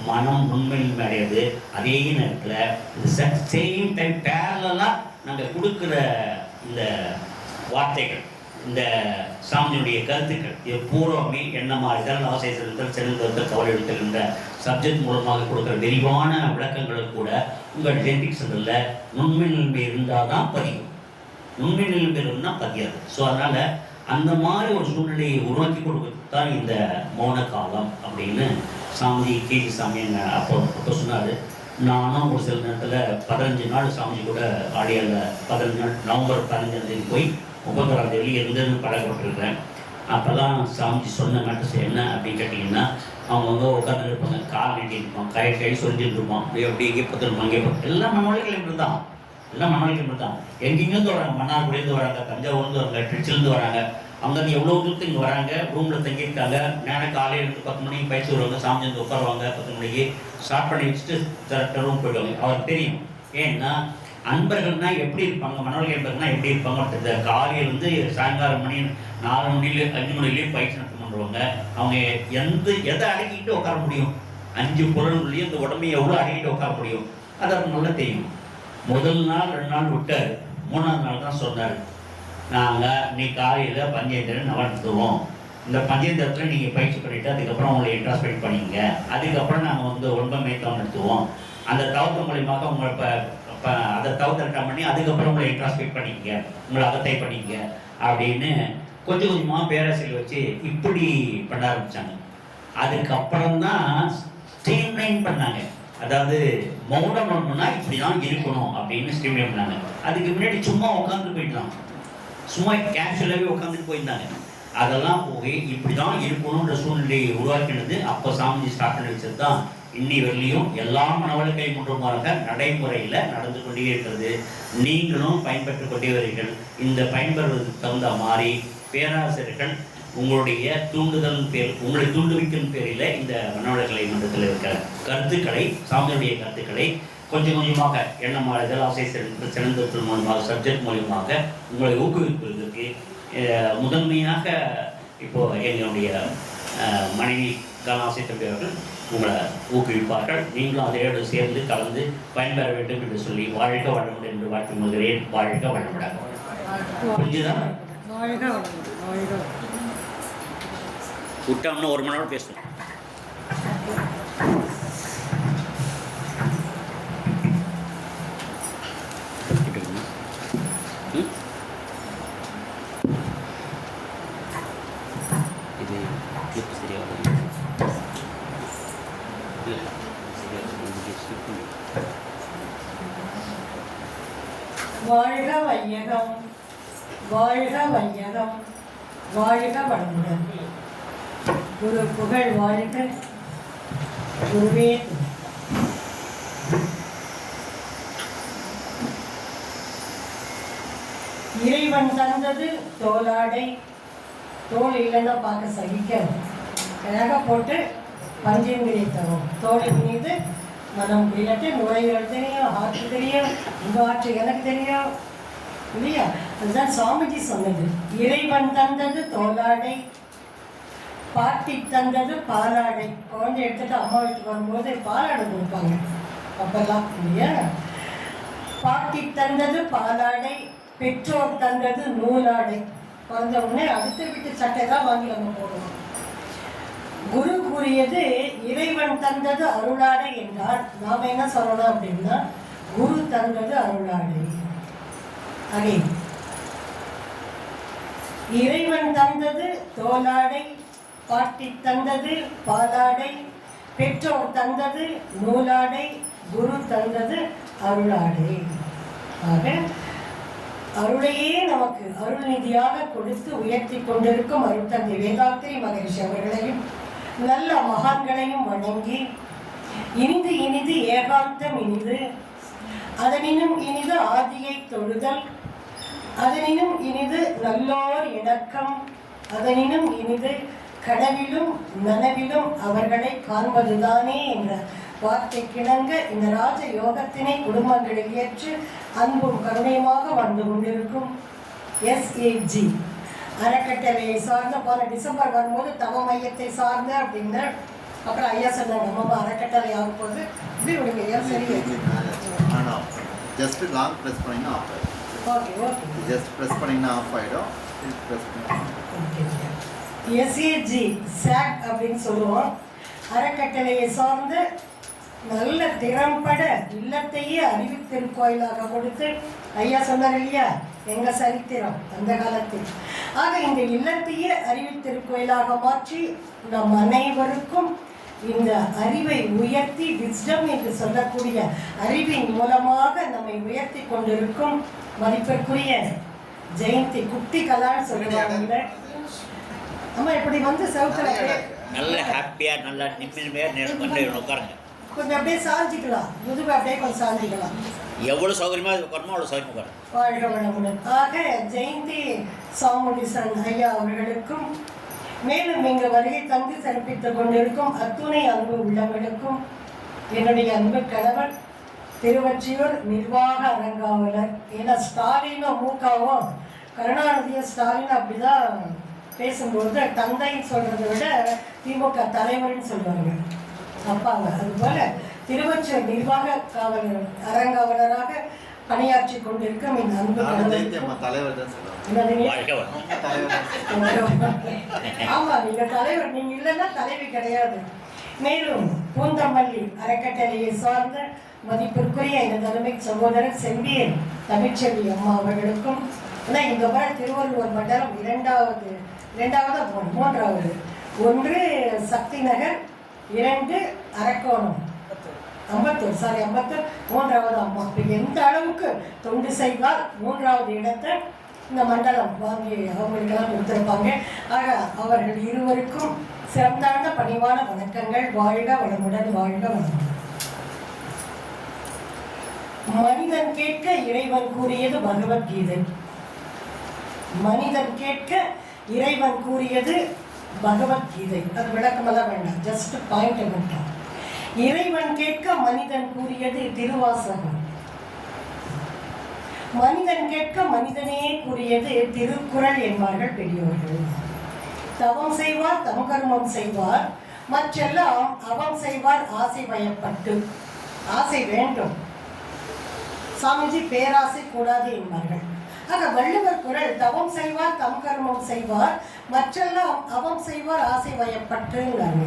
மனம் உண்மையில் அடையாது. அதே நேரத்தில் சேம் டைம் பேரலாக நாங்கள் கொடுக்குற இந்த வார்த்தைகள், இந்த சாமியினுடைய கருத்துக்கள் இது பூர்வமே எண்ணமாக இதழ் ஆசை செலுத்தல் செலுத்தல் கவலை எடுத்தல் என்ற சப்ஜெக்ட் மூலமாக கொடுக்குற விரிவான விளக்கங்களும் கூட உங்கள் ஜெனடிக் சென்டரில் நுண்மை நிலைமை இருந்தால் தான் பதியும், நுண்மை நிலைமை இருந்தால் பதியாது. ஸோ அதனால் அந்த மாதிரி ஒரு சூழ்நிலையை உருவாக்கி கொடுக்கறது தான் இந்த மௌன காலம் அப்படின்னு சாமிஜி கேஜி சாமி அப்போ சொன்னார். நானும் ஒரு சில நேரத்தில் 15 நாள் சாமிஜி கூட ஆடியோவில் 15 நாள் நவம்பர் 15 போய் 31 இருந்துன்னு பழக்கப்பட்டிருக்கிறேன். அப்போல்லாம் சாமிஜி சொன்ன மேட்டர்ஸ் என்ன அப்படின்னு கேட்டிங்கன்னா, அவங்க உட்காந்து இருப்பாங்க, கால் நீட்டி இருப்பான், கை சொல்லிட்டு இருப்பான், அப்படி எங்கே பார்த்துருப்பாங்க, இங்கே பார்த்து எல்லா மனவழிகளும் இப்படி தான், எல்லாம் மனவழிகள் இப்படி தான். எங்கேருந்து வராங்க, மன்னார்குடியிலேருந்து வராங்க, தஞ்சாவூர்லேருந்து வராங்க, திருச்சிலேருந்து வராங்க, அங்கேருந்து எவ்வளோ தூரத்துக்கு இங்கே வராங்க, ரூமில் தங்கியிருக்காங்க. நேரம் காலையில் 10 மணிக்கு பயிற்சி வருவாங்க, சாமி வந்து உட்காருவாங்க, 10 மணிக்கு ஸ்டார்ட் பண்ணி வச்சுட்டு கரெக்டாக ரூம் போயிடுவாங்க. அவருக்கு தெரியும். ஏன்னா அன்பர்கள்னா எப்படி இருப்பாங்க, மனவழிகள் என்பதுனா எப்படி இருப்பாங்க. காலையில் வந்து சாயங்காலம் மணி 4 மணிலேயே 5 மணிலேயே பயிற்சி நடத்த பண்ணுவாங்க. அவங்க எதை அடக்கிட்டு உட்கார முடியும், 5 புலன்களையும் இந்த உடம்பை எவ்வளோ அடக்கிட்டு உட்கார முடியும், அது அவருக்கு நல்லா தெரியும். முதல் நாள் 2 நாள் விட்டார், 3ஆவது நாள் தான் சொன்னார், நாங்கள் நீ காலையில் பஞ்சேந்திரன் நடத்துவோம், இந்த பஞ்சேந்திரத்தில் நீங்கள் பயிற்சி பண்ணிவிட்டு அதுக்கப்புறம் உங்களை இன்ட்ராஸ்பெக்ட் பண்ணிங்க, அதுக்கப்புறம் நாங்கள் வந்து ஒன்பது மேய்த்தம் நடத்துவோம், அந்த தவத்து மூலியமாக உங்களை அதை தவத்தட்டம் பண்ணி அதுக்கப்புறம் உங்களை இன்ட்ராஸ்பெக்ட் பண்ணிங்க, உங்களை அகத்தை பண்ணிங்க அப்படின்னு கொஞ்சம் கொஞ்சமாக பேராசிரியர் வச்சு இப்படி பண்ண ஆரம்பித்தாங்க. அதுக்கப்புறம் தான் ஸ்ட்ரீம்லைன் பண்ணாங்க. அதாவது மௌனம் ஒன்றுனா இப்படி தான் இருக்கணும் அப்படின்னு ஸ்ட்ரீம்லைன் பண்ணாங்க. அதுக்கு முன்னாடி சும்மா உட்காந்துட்டு போயிட்டாங்க, சும்மா கேஷுவலாகவே உட்காந்துட்டு போயிருந்தாங்க. அதெல்லாம் போய் இப்படி தான் இருக்கணுன்ற சூழ்நிலையை உருவாக்கினது அப்போ சாமிஜி ஸ்டார்ட் பண்ணி வச்சது தான் இன்னி வரலையும் எல்லா மனவழக்கை முன்றுமாக நடைமுறையில் நடந்து கொண்டே இருக்கிறது. நீங்களும் பயன்பெற்று கொண்டே வருகிறீர்கள். இந்த பயன்பெறுவதற்கு தகுந்த மாதிரி பேராசிரியர்கள் உங்களுடைய தூண்டுதல் உங்களை தூண்டுவிக்கும் பேரில் இந்த மனவழக்கலை மன்றத்தில் இருக்கிற கருத்துக்களை, சாமியுடைய கருத்துக்களை கொஞ்சம் கொஞ்சமாக எண்ணமாக இதழ் ஆசை சிறந்தத்தின் மூலமாக சப்ஜெக்ட் மூலியமாக உங்களை ஊக்குவிப்பதற்கு முதன்மையாக இப்போது எங்களுடைய மனைவி கலாசை தம்பி அவர்கள் உங்களை ஊக்குவிப்பார்கள். நீங்களும் அதையோடு சேர்ந்து கலந்து பயன்பெற வேண்டும் என்று சொல்லி வாழ்க வளமுடன் என்று வாழ்த்து முதலேன். வாழ்க வளமுடன். புரிஞ்சுதான்? விட்டோம்னா 1 மணி நேரம் பேசணும். இது கிளிப் சரியாக வாழ்க வையகம், வாழ்க வையகம், வாழ்க வளமுடன். குரு புகழ் வாழ்க, குருவே இறைவன் தந்தது தோலாடை, தோல் இல்லைன்னா பார்க்க சகிக்காது, அழகாக போட்டு பஞ்சேந்திரிய தரும். தோலின் மீது மனம் விளட்டு, நுழைகள் தெரியும், ஆற்று தெரியும், இந்த ஆற்று எனக்கு தெரியும் இல்லையா? அதுதான் சுவாமிஜி சொன்னது. இறைவன் தந்தது தோலாடை, பாட்டி தந்தது பாலாடை. குழந்தை எடுத்துட்டு அம்மா வீட்டுக்கு வரும்போது பாலாடை கொடுப்பாங்க அப்பெல்லாம் இல்லையா? பாட்டி தந்தது பாலாடை, பெற்றோர் தந்தது நூலாடை. குழந்தை உடனே அடுத்த வீட்டு சட்டை தான் வாங்கி நம்ம போடுவோம். குரு கூறியது இறைவன் தந்தது அருளாடை என்றால் நாம் என்ன சொல்லணும் அப்படின்னா, குரு தந்தது அருளாடை. அதே இறைவன் தந்தது தோலாடை, பாட்டி தந்தது பாலாடை, பெற்றோர் தந்தது நூலாடை, குரு தந்தது அருளாடை. ஆக அருளையே நமக்கு அருள்நிதியாக கொடுத்து உயர்த்தி கொண்டிருக்கும் அருட்தந்தை வேதாத்திரி மகரிஷி அவர்களையும் நல்ல மகான்களையும் வணங்கி, இனிது இனிது ஏகாந்தம் இனிது, அதனினும் இனிது ஆதியை தொழுதல், அதனினும் இனிது நல்லோர் இணக்கம், அதனினும் இனிது கனவிலும் நனவிலும் அவர்களை காண்பதுதானே என்ற வார்த்தைக்கிணங்க இந்த ராஜ யோகத்தினை குடும்பங்களில் ஏற்று அன்பும் கருணையுமாக வாழ்ந்து கொண்டிருக்கும் SAG அறக்கட்டளையை சார்ந்த போன டிசம்பர் வரும்போது தவ மையத்தை சார்ந்த அப்படின்னு அப்புறம் ஐயா சொன்னாங்க, நம்ம அறக்கட்டளை ஆகும் போது இப்படி உங்களுக்கு ஏன் சரி ஜஸ்ட் லாங் ப்ரெஸ் பண்ணிங்கன்னா ஆஃப் ஆகிடும். ஓகே ஓகே ஜஸ்ட் ப்ரெஸ் பண்ணிங்கன்னா ஆஃப் ஆகிடும். ப்ரெஸ் பண்ணி SAG SAG அப்படின்னு சொல்லுவோம். அறக்கட்டளையை சார்ந்து நல்ல திறம்பட இல்லத்தையே அறிவித்திருக்கோயிலாக கொடுத்து ஐயா சொன்னார் இல்லையா, எங்க சரித்திரம் அந்த காலத்தில். ஆக இந்த இல்லத்தையே அறிவித்திருக்கோயிலாக மாற்றி நம் அனைவருக்கும் இந்த அறிவை உயர்த்தி விஸ்டம் என்று சொல்லக்கூடிய அறிவின் மூலமாக நம்மை உயர்த்தி கொண்டிருக்கும் மதிப்பிற்குரிய ஜெயந்தி குட்டி கலான்னு சொல்லுவாங்க. அம்மா இப்படி வந்து சவுத்துல நல்ல ஹாப்பியா நல்லா நிம்மதியாக உட்காருங்க. கொஞ்சம் அப்படியே சாஞ்சிக்கலாம், முதுகு அப்படியே கொஞ்சம் சாஞ்சிக்கலாம். எவ்வளோ சௌகரியமாக உட்காரமோ அவ்வளோ சௌகரியமாக உட்காருங்க. வாழ்க வளமுடன். ஆக ஜெயந்தி சாமுண்டீசன் ஐயா அவர்களுக்கும் மேலும் இங்கு வருகை தந்து சிறப்பித்துக் கொண்டிருக்கும் அத்துணை அன்பு உள்ளவர்களுக்கும் என்னுடைய அன்பு கணவர் திருவொற்றியூர் நிர்வாக அரங்காவலர். ஏன்னா ஸ்டாலினும் மூக்காவும் கருணாநிதியும் ஸ்டாலின் அப்படிதான் பேசும்போது தந்தைன்னு சொல்றதை விட திமுக தலைவர்னு சொல்லுவாங்க அப்பாங்க. அதுபோல திருவொற்றியூர் நிர்வாக காவலர் அரங்காவலராக பணியாற்றி கொண்டிருக்கும் இந்த அன்பு தலைவர் தான் சொல்லுவாங்க. ஆமா, நீங்க தலைவர், நீங்க இல்லைன்னா தலைவி கிடையாது. மேலும் பூந்தமல்லி அறக்கட்டளையை சார்ந்த மதிப்பிற்குரிய இந்த தலைமை சகோதரர் செம்பியன் தமிழ்ச்செல்வி அம்மா அவர்களுக்கும், ஏன்னா இந்த முறை திருவள்ளுவர் மண்டலம் மூன்றாவது, 1 சக்தி நகர், 2 அரக்கோணம், அம்பத்தூர், மூன்றாவது அம்மா. இப்போ எந்த அளவுக்கு தொண்டு செய்தால் 3வது இடத்தை இந்த மண்டலம் வாங்கி அவங்களுக்கெல்லாம் கொடுத்துருப்பாங்க. ஆக அவர்கள் இருவருக்கும் சிறந்தாண்ட பணிவான வணக்கங்கள். வாழ்க வளமுடன், வாழ்க வளமுடன். மனிதன் கேட்க இறைவன் கூறியது பகவத்கீதை. மனிதன் கேட்க இறைவன் கூறியது பகவத்கீதை. அது விளக்கமெல்லாம் வேண்டாம், ஜஸ்ட் பாயிண்ட் மட்டும். இறைவன் கேட்க மனிதன் கூறியது திருவாசகம். மனிதன் கேட்க மனிதனே கூறியது திருக்குறள் என்பார்கள் பெரியோர்கள். தவம் செய்வார் தம் கர்மம் செய்வார், மற்றெல்லாம் அவம் செய்வார் ஆசை வயப்பட்டு. ஆசை வேண்டும், சாமிஜி பேராசை கூடாது என்பார்கள். ஆக வள்ளுவர் குறள் தவம் செய்வார் தம் கர்மம் செய்வார், மற்றெல்லாம் அவம் செய்வார் ஆசை வயப்பட்டுங்கிறாங்க.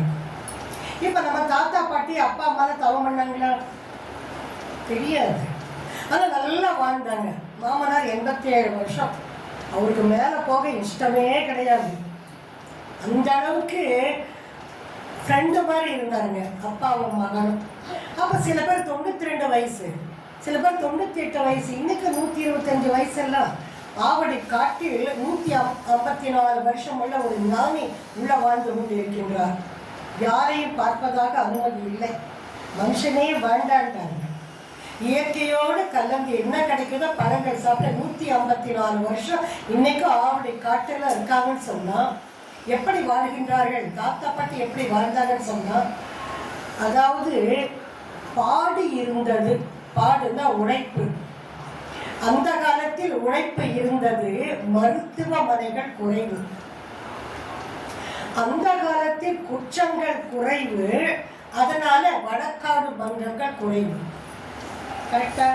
இப்ப நம்ம தாத்தா பாட்டி அப்பா அம்மால தவம் பண்ணாங்களா? தெரியாது. ஆனா நல்லா வாழ்ந்தாங்க. மாமனார் 87 வருஷம், அவருக்கு மேல போக இஷ்டமே கிடையாது. அந்த அளவுக்கு ஃப்ரெண்டு மாதிரி இருந்தாருங்க அப்பாவும் மகனும். அப்ப சில பேர் 92 வயசு, சில பேர் 98 வயசு, இன்னைக்கு 125 வயசெல்லாம் ஆவடி காட்டில் 154 வருஷம் உள்ள ஒரு ஞானி உள்ள வாழ்ந்து கொண்டு இருக்கின்றார். யாரையும் பார்ப்பதாக அனுமதி இல்லை, மனுஷனே வேண்டான்ட்டாங்க. இயற்கையோடு கலந்து என்ன கிடைக்குதோ பழங்கள் சாப்பிட்ட 154 வருஷம் இன்னைக்கு ஆவடி காட்டில் இருக்காங்கன்னு சொன்னா எப்படி வாழ்கின்றார்கள்? தாத்தா பாட்டி எப்படி வாழ்ந்தாங்கன்னு சொன்னா, அதாவது பாடு இருந்தது. பாடுன்னா உழைப்பு. அந்த காலத்தில் உழைப்பு இருந்தது, மருத்துவமனைகள் குறைவு. அந்த காலத்தில் குற்றங்கள் குறைவு, அதனால வழக்காடு மன்றங்கள் குறைவு. கரெக்டா?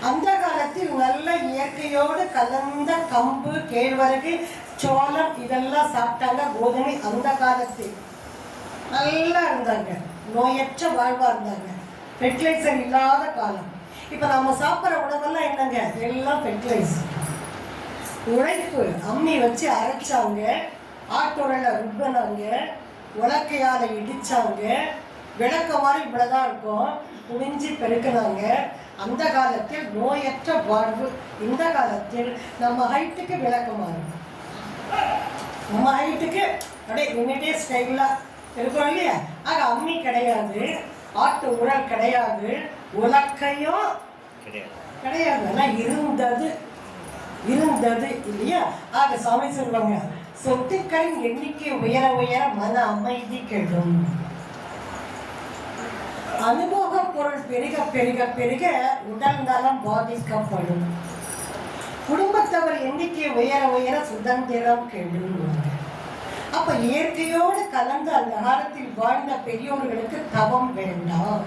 அந்த காலத்தில் நல்ல இயற்கையோடு கலந்த கம்பு, கேழ்வரகு, சோளம் இதெல்லாம் சாப்பிட்டாங்க, கோதுமை. அந்த காலத்தில் நல்லா இருந்தாங்க, நோயற்ற வாழ்வா இருந்தாங்க. ஃபெர்டிலைசர் இல்லாத காலம். இப்போ நம்ம சாப்பிட்ற உணவெல்லாம் என்னங்க? எல்லாம் ஃபெர்டிலைசர். உழைப்பு. அம்மி வச்சு அரைச்சாங்க, ஆட்டோரில் ருப்பனாங்க, உலக்கையால் இடித்தாங்க, விளக்க மாதிரி இவ்வளோதான் இருக்கும், குனிஞ்சு பெருக்கினாங்க. அந்த காலத்தில் நோயற்ற வாழ்வு. இந்த காலத்தில் நம்ம ஹைட்டுக்கு விளக்கமாறு, நம்ம ஹைட்டுக்கு அப்படியே நின்றுட்டே ஸ்டைலாக இருக்கிறோம் இல்லையா. ஆக அம்மி கிடையாது, ஆட்டு உரல் கிடையாது, உலக்கையும் கிடையாது. ஆனால் இருந்தது இல்லையா. ஆக சாமி சொல்லுவாங்க, சொத்துக்களின் எண்ணிக்கை உயர உயர மன அமைதி கெடும். அனுபவ பொருள் பெருக பெருக பெருக உடல் நலம் பாதிக்கப்படும். குடும்பத்தவர் எண்ணிக்கை உயர உயர சுதந்திரம் கெடும். அப்ப இயற்கையோடு கலந்து அந்த காலத்தில் வாழ்ந்த பெரியோர்களுக்கு தவம் வேண்டாம்.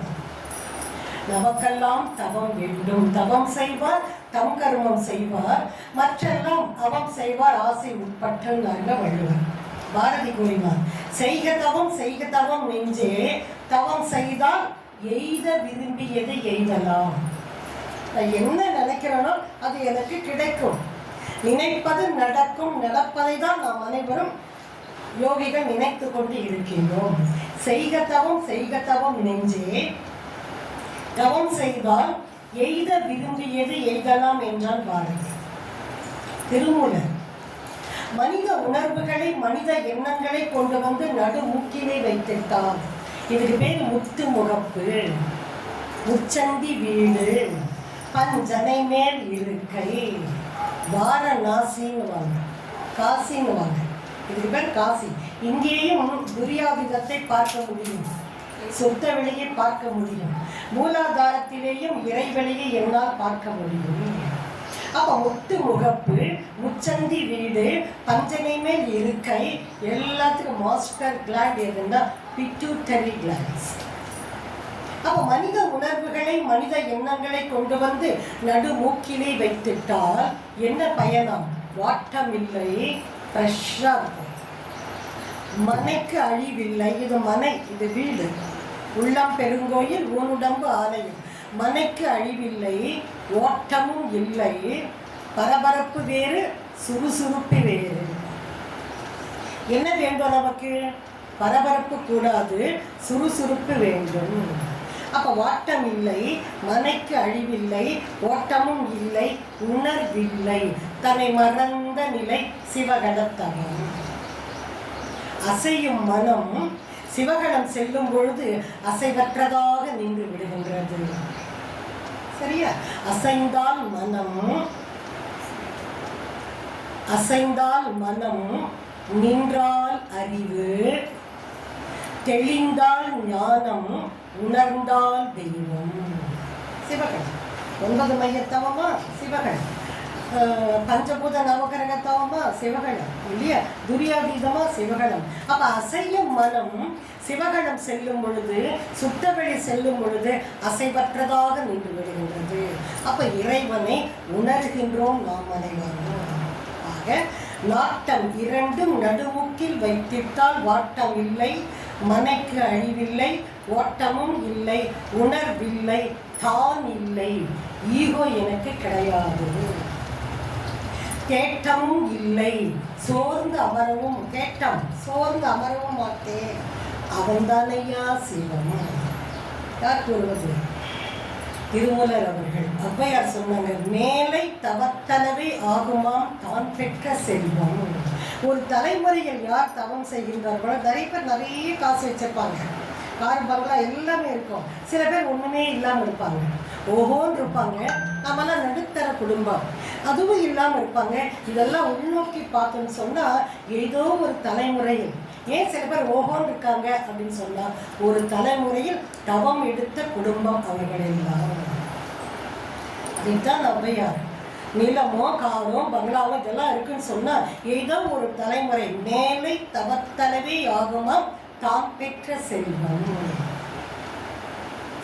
நமக்கெல்லாம் தவம் வேண்டும். தவம் செய்வார், தம் கர்மம் செய்வார், மற்றெல்லாம் அவம் செய்வார், ஆசை உட்பட்ட வள்ளுவர். பாரதி கூறினார், செய்க தவம் நெஞ்சே, தவம் செய்தால் எய்த விரும்பியது எய்தலாம். நான் என்ன நினைக்கிறேனோ அது எனக்கு கிடைக்கும். நினைப்பது நடக்கும், நடப்பதை தான் நாம் அனைவரும் யோகிகள் நினைத்து கொண்டு இருக்கின்றோம். செய்க தவம் நெஞ்சே, தவம் செய்தால் எய்த விரும்பியது எய்தலாம் என்றான் பாரதி. திருமூலர் மனித உணர்வுகளை, மனித எண்ணங்களை கொண்டு வந்து நடுமூக்கிலே வைத்திட்டார். இதுக்கு பேர் முத்து முகப்பு, முச்சந்தி வீடு, பஞ்சனை மேல் இருக்கை, வாரணாசின்னு வாங்க, காசின்னு வாங்க. இதுக்கு பேர் காசி. இங்கேயும் துரியாவிதத்தை பார்க்க முடியும், சொத்த வெளியை பார்க்க முடியும், மூலாதாரத்திலேயும் இறைவெளியை என்னால் பார்க்க முடியும். அப்ப முத்து முகப்பு, முச்சந்தி வீடு, பஞ்சனை மேல் இருக்கை, எல்லாத்துக்கும் மாஸ்டர் கிளாண்ட் எதுன்னா பிட்யூட்டரி கிளாண்ட்ஸ். அப்ப மனித உணர்வுகளை, மனித எண்ணங்களை கொண்டு வந்து நடுமூக்கிலே வைத்துட்டால் என்ன பயணம்? வாட்டமில்லை, ஃப்ரெஷ்ஷாக இருக்கும். மனைக்கு அழிவில்லை. இது மனை, இது வீடு. உள்ளம் பெருங்கோயில், ஊனுடம்பு ஆலயம். மனைக்கு அழிவில்லை, ஓட்டமும் இல்லை, பரபரப்பு வேறு, சுறுசுறுப்பு வேறு. என்ன வேண்டும் நமக்கு? பரபரப்பு கூடாது, சுறுசுறுப்பு வேண்டும். அப்போ வாட்டம் இல்லை, மனைக்கு அழிவில்லை, ஓட்டமும் இல்லை, உணர்வில்லை, தன்னை மறந்த நிலை சிவகணத்தவம். அசையும் மனம் சிவகணம் செல்லும் பொழுது அசைவற்றதாக நின்று விடுகின்றது. சரியா? அசைந்தால் மனம், நின்றால் அறிவு, தெளிந்தால் ஞானம், உணர்ந்தால் தெய்வம். சிவகணம் 9 மையத்தவமா சிவகணம், பஞ்சபூத நவகிரகத்தவமா சிவகணம் இல்லையா, துரியாதீதமா சிவகணம். அப்ப அசையும் மனம் சிவகணம் செல்லும் பொழுது, சுத்தவெளி செல்லும் பொழுது அசைவற்றதாக நின்று விடுகின்றது. அப்ப இறைவனை உணர்கின்றோம் நாம் அனைவரும். ஆக நாட்டம் இரண்டும் நடுமுக்கில் வைத்திட்டால் வாட்டம் இல்லை, மனைக்கு அழிவில்லை, ஓட்டமும் இல்லை, உணர்வில்லை, தான் இல்லை, ஈகோ எனக்கு கிடையாது, தேட்டமும் இல்லை, சோர்ந்து அமரவும், தேட்டம் சோர்ந்து அமரவும் மாட்டேன், அவன்தானையா சிவம். யார் கூறுவது? திருமூலர் அவர்கள். ஔவையார் சொன்னாங்க, மேலை தவத்தனவே ஆகுமாம் தான் பெற்ற செல்வம். ஒரு தலைமுறையில் யார் தவம் செய்கின்றார்களோ, நிறைய பேர் நிறைய காசு வச்சிருப்பாங்க, கார் பங்களா எல்லாமே இருக்கும். சில பேர் ஒன்றுமே இல்லாமல் இருப்பாங்க, ஓஹோன்னு இருப்பாங்க. நம்மளாம் நடுத்தர குடும்பம், அதுவும் இல்லாமல் இருப்பாங்க. இதெல்லாம் உள்நோக்கி பார்த்தோன்னு சொன்னால் ஏதோ ஒரு தலைமுறையில், ஏன் சில பேர் ஓஹோன்னு இருக்காங்க அப்படின்னு சொன்னால், ஒரு தலைமுறையில் தவம் எடுத்த குடும்பம் அவர்கள் எல்லாம். அதுதான் ஔவையார். நிலமோ காரோ பங்களாவோ இதெல்லாம் இருக்குன்னு சொன்னால் ஏதோ ஒரு தலைமுறை மேலை தவத்தளவே ஆகுமா தான் பெற்ற செல்வம்.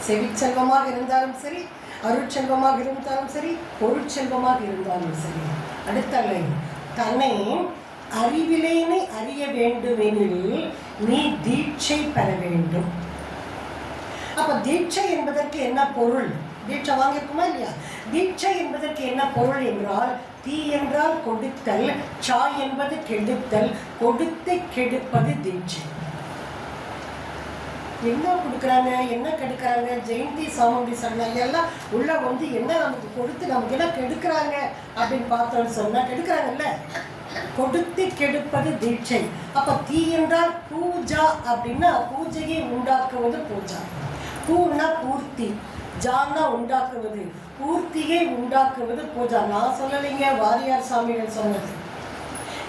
செவிச்செல்வமாக இருந்தாலும் சரி, அருட்செல்வமாக இருந்தாலும் சரி, பொருட்செல்வமாக இருந்தாலும் சரி. அடுத்த தன்னை அறிவிலேனை அறிய வேண்டுமெனில் நீ தீட்சை பெற வேண்டும். அப்ப தீட்சை என்பதற்கு என்ன பொருள்? தீட்சை வாங்கியிருக்குமா இல்லையா? தீட்சை என்பதற்கு என்ன பொருள் என்றால், தீ என்றால் கொடுத்தல், சா என்பது கெடுத்தல், கொடுத்து கெடுப்பது தீட்சை. என்ன கொடுக்குறாங்க, என்ன கெடுக்கிறாங்க? ஜெயந்தி சாமுண்டி சரணாலி எல்லாம் உள்ள வந்து என்ன நமக்கு கொடுத்து நமக்கு என்ன கெடுக்கிறாங்க அப்படின்னு பார்த்தோன்னு சொன்னா கெடுக்கிறாங்கல்ல. கொடுத்து கெடுப்பது தீட்சை. அப்ப தீ என்றால் பூஜா அப்படின்னா பூஜையை உண்டாக்குவது பூஜா. பூன்னா பூர்த்தி, ஜான்னா உண்டாக்குவது, பூர்த்தியை உண்டாக்குவது பூஜா. நான் சொல்லலைங்க, வாரியார் சாமிகள் சொன்னது.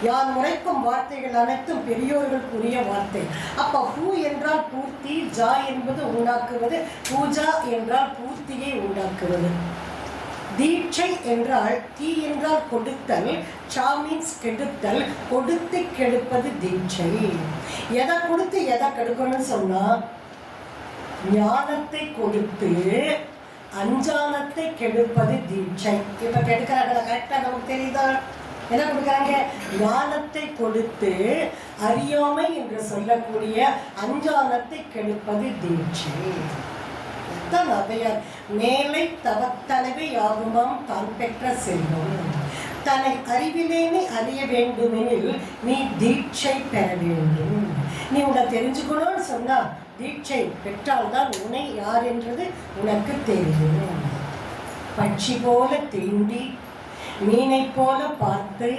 யார் முறைக்கும் வார்த்தைகள் அனைத்தும் பெரியோர்களுக்குரிய வார்த்தை. அப்ப பூ என்றால் பூர்த்தி, ஜா என்பது உண்டாக்குவது, பூஜா என்றால் பூர்த்தியை உண்டாக்குவது. தீட்சை என்றால் தீ என்றால் கொடுத்தல், சா மீன்ஸ் கெடுத்தல், கொடுத்து கெடுப்பது தீட்சை. எதை கொடுத்து எதை கெடுக்கணும்னு சொன்னா, ஞானத்தை கொடுத்து அஞ்ஞானத்தை கெடுப்பது தீட்சை. இப்ப கெடுக்கிறாங்களா? கரெக்டா நமக்கு தெரியுதா? என்ன கொடுக்குறாங்க? ஞானத்தை கொடுத்து அறியாமை என்று சொல்லக்கூடிய அஞ்ஞானத்தை கெடுப்பது தீட்சை. அவையார் மேலை தவத்தனவே யாகுமாம் தான் பெற்ற செல்வம். தன்னை அறிவிலேனே அறிய வேண்டுமெனில் நீ தீட்சை பெற வேண்டும். நீ உன்னை தெரிஞ்சுக்கணும்னு சொன்னா தீட்சை பெற்றால்தான் உன்னை யார் என்றது உனக்கு தெரியும். பட்சி போல தீண்டி, மீனை போல பார்த்து,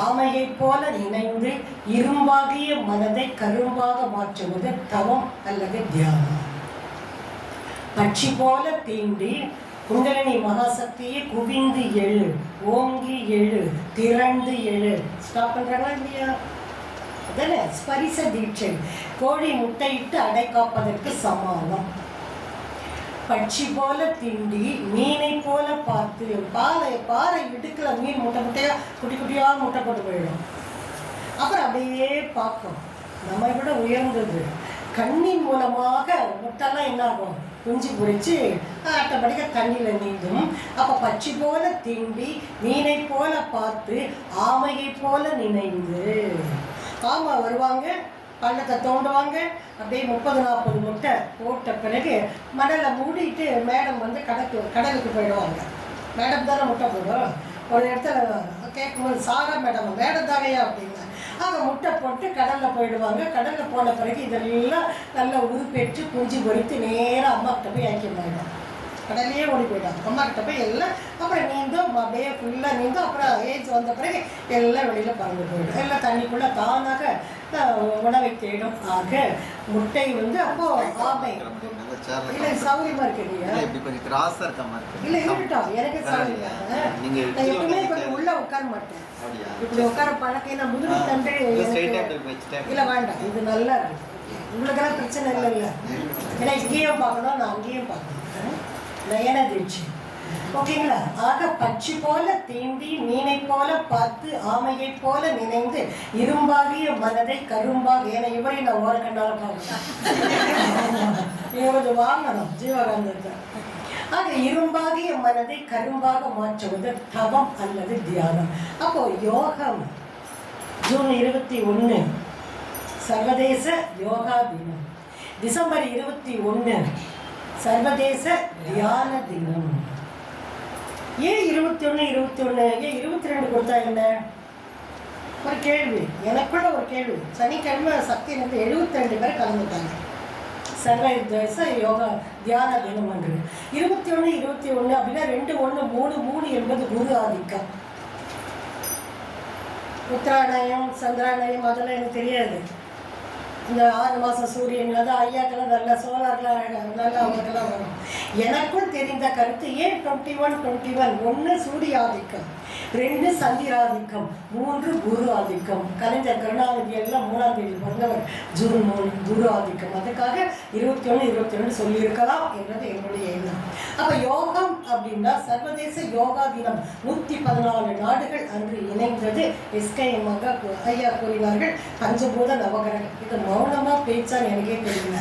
ஆமையை போல நினைந்து இரும்பாகிய மனதை கரும்பாக மாற்றுவது தவம் அல்லது தியானம். பட்சி போல தீண்டி குண்டலினி மகாசக்தியை குவிந்து எழு, ஓங்கி எழு, திரண்டு எழு. ஸ்டாப் பண்றாங்களா இல்லையா? அதானே ஸ்பரிச தீட்சை. கோழி முட்டையிட்டு அடை காப்பதற்கு சமானம். பட்சி போல தீண்டி, மீனை போல பார்த்து, பாறை இடுக்கல மீன் முட்டை முட்டையா குட்டி குட்டியா முட்டை போட்டு போயிடும். அப்புறம் அப்படியே பார்க்கும். நம்மை விட உயர்ந்தது. கண்ணின் மூலமாக முட்டைலாம் என்ன ஆகும்? குஞ்சு பொறிச்சு ஆட்டப்படிக்க தண்ணியில் நீந்தும். அப்போ பட்சி போல தீண்டி, மீனை போல பார்த்து, ஆமையை போல நினைந்து. ஆமை வருவாங்க, பள்ளத்தை தோண்டுவாங்க, அப்படியே 30-40 முட்டை போட்ட பிறகு மணலை மூடிட்டு மேடம் வந்து கடலுக்கு போயிடுவாங்க. மேடம் தானே முட்டை போடும். ஒரு இடத்துல கேட்கும்போது, சாரா மேடம் மேடம் தானையா அப்படிங்க. ஆக முட்டை போட்டு கடலில் போயிடுவாங்க. கடலில் போன பிறகு இதெல்லாம் நல்லா உருப்பெற்று குஞ்சு பொறித்து நேராக அம்மாக்கிட்ட போய் ஐக்கியமாயிடும். கடலையே ஓடி போயிட்டாங்க. அம்மாக்கிட்ட போய் எல்லாம் அப்புறம் நீந்தும், அப்படியே ஃபுல்லாக நீந்தும். அப்புறம் ஏஜ் வந்த பிறகு எல்லாம் வெளியில் பறந்து போயிடும். எல்லாம் தண்ணிக்குள்ளே தானாக உணவை தேடும். ஆக முட்டை வந்து அப்போ ஆமை இல்லை சௌரியமாக இருக்கு இல்லையா? இல்லை இருக்கட்டும், எனக்கு சௌரியமாக. நான் எப்பவுமே கொஞ்சம் உள்ளே உட்கார மாட்டேன். இப்படி உட்கார பழக்கம் நான் முதுகு தண்டு இல்லை வேண்டாம். இது நல்லா இருக்கு. உங்களுக்கெல்லாம் பிரச்சனை இல்லை இல்லை. ஏன்னா இங்கேயும் பார்க்கணும், நான் அங்கேயும் பார்க்கணும். நயன தீட்சை. ஓகேங்களா? ஆக பட்சி போல தீண்டி, மீனை போல பார்த்து, ஆமையை போல நினைந்து இரும்பாகிய மனதை கரும்பாக. ஏன்னா இவரையும் நான் ஓரக்கண்ணால பார்க்கணும். கொஞ்சம் வாங்கணும் ஜீவகாந்தத்தை. ஆக இரும்பாகிய மனதை கரும்பாக மாற்றுவது தவம் அல்லது தியானம். அப்போ யோகம். ஜூன் 21 சர்வதேச யோகா தினம். டிசம்பர் 21 சர்வதேச தியான தினம். ஏன் 21 ஏன் 22 கொடுத்தா என்ன? ஒரு கேள்வி, எனக்குள்ள ஒரு கேள்வி. சனிக்கிழமை சக்தி வந்து 72 பேர் கலந்துட்டாங்க. சர்வதேச யோகா தியான தினம் அன்று 21 அப்படின்னா 2-1-3 என்பது குரு ஆதிக்கம். உத்தராயணம் சந்திராயணம் அதெல்லாம் எனக்கு தெரியாது. இந்த 6 மாதம் சூரியன் அது ஐயாக்கெல்லாம் நல்லா சோலார்லாம் நல்லா அவங்களுக்கெல்லாம் வரும். எனக்குள் தெரிந்த கருத்து ஏன் 21 1 சூரிய ஆதிக்கம், 2 சந்திராதிக்கம், 3 குரு ஆதிக்கம். கலைஞர் கருணாநிதி எல்லாம் 3ஆம் தேதி பிறந்தவர், ஜூன் 3 குரு ஆதிக்கம். அதுக்காக 21 சொல்லியிருக்கலாம் என்றது என்னுடைய எண்ணம். அப்போ யோகம் அப்படின்னா சர்வதேச யோகா தினம் 114 நாடுகள் அன்று இணைந்தது. எஸ்கேஎம் ஐயா கூறினார்கள் பஞ்சபூத நவகிரகம். இது மௌனமாக பேச்சான்னு எனக்கே தெரியல.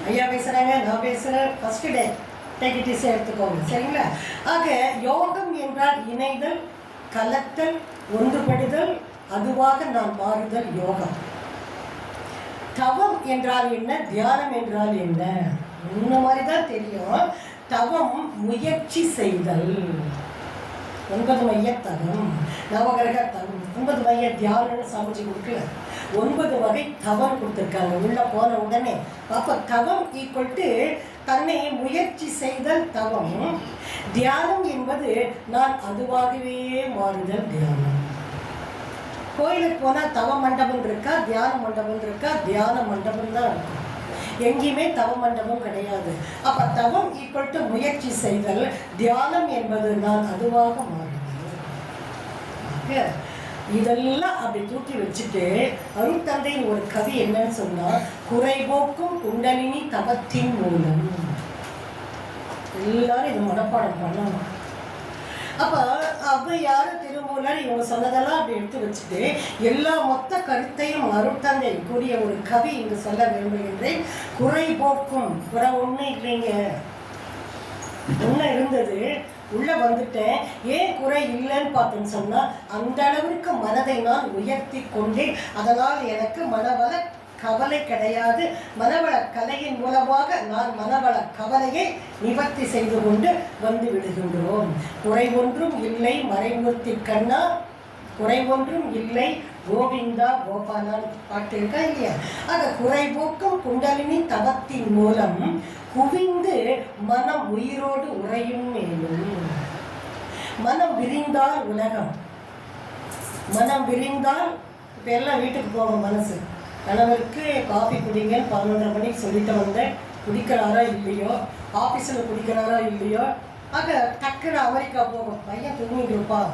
ஐயா பேசுகிறாங்க, நான் பேசுகிறேன். ஃபர்ஸ்ட் டே டேக் இட் ஈஸியாக எடுத்துக்கோங்க, சரிங்களா? ஆக யோகம் என்றால் இணைதல், கலத்தல், ஒன்றுபடுதல், அதுவாக நான் மாறுதல் யோகம். தவம் என்றால் என்ன, தியானம் என்றால் என்ன? இந்த மாதிரி தான் தெரியும். தவம் முயற்சி செய்தல். 9 மைய தவம், நவகிரக தவம், 9 மைய தியானம்னு சாமிஜி கொடுக்கல, 9 வகை தவம் கொடுத்துருக்காங்க. உள்ள போன உடனே அப்ப தவம் ஈக்குவல் தன்னை முயற்சி செய்தல் தவம். தியானம் என்பது நான் அதுவாகவே மாறுதல் தியானம். கோயிலுக்கு போனால் தவ மண்டபம் இருக்கா, தியான மண்டபம் இருக்கா? தியான மண்டபம் தான் இருக்கும், எங்கேயுமே தவ மண்டபம் கிடையாது. அப்ப தவம் ஈக்குவல் முயற்சி செய்தல், தியானம் என்பது நான் அதுவாக மாறுதல். இதெல்லாம் அப்படி தூக்கி வச்சுட்டு அருட்தந்தையின் ஒரு கவி என்னன்னு சொன்னா, குறைபோக்கும் குண்டலினி தவத்தின் மூலம். எல்லாரும் இதை மனப்பாடம் பண்ணணும். அப்ப யாரும் திருமூலர் இவங்க சொன்னதெல்லாம் அப்படி எடுத்து வச்சுட்டு எல்லா மொத்த கருத்தையும் அருட்தந்தை கூறிய ஒரு கவி இங்கு சொல்ல விரும்புகின்றேன். குறை போக்கும், குறை ஒண்ணு இல்லைங்க, ஒண்ணு இருந்தது, உள்ள வந்துட்டேன். ஏன் குறை இல்லைன்னு பார்த்தேன்னு சொன்னா, அந்த அளவிற்கு மனதை நான் உயர்த்தி கொண்டேன். அதனால் எனக்கு மனவள கவலை கிடையாது. மனவள கலையின் மூலமாக நான் மனவள கவலையை நிவர்த்தி செய்து கொண்டு வந்து விடுகின்றோம். குறை ஒன்றும் இல்லை மறைமூர்த்தி கண்ணா, குறை ஒன்றும் இல்லை கோவிந்தா கோபாலன் பாட்டு இருக்கா இல்லையா? ஆக குறைபோக்கும் குண்டலினி தவத்தின் மூலம் குவிந்து மனம் உயிரோடு உறையும் மேலும். மனம் விரிந்தால் உலகம், மனம் விரிந்தால் இப்போ எல்லாம் வீட்டுக்கு போகும் மனசு. கணவருக்கு காஃபி குடிங்கன்னு 11:30 மணிக்கு சொல்லிட்டு வந்தேன், குடிக்கிறாரா இல்லையோ, ஆஃபீஸில் குடிக்கிறாரா இல்லையோ. ஆக டக்குன்னு அமெரிக்கா போகும், பையன் தூங்கிட்டு இருப்பான்,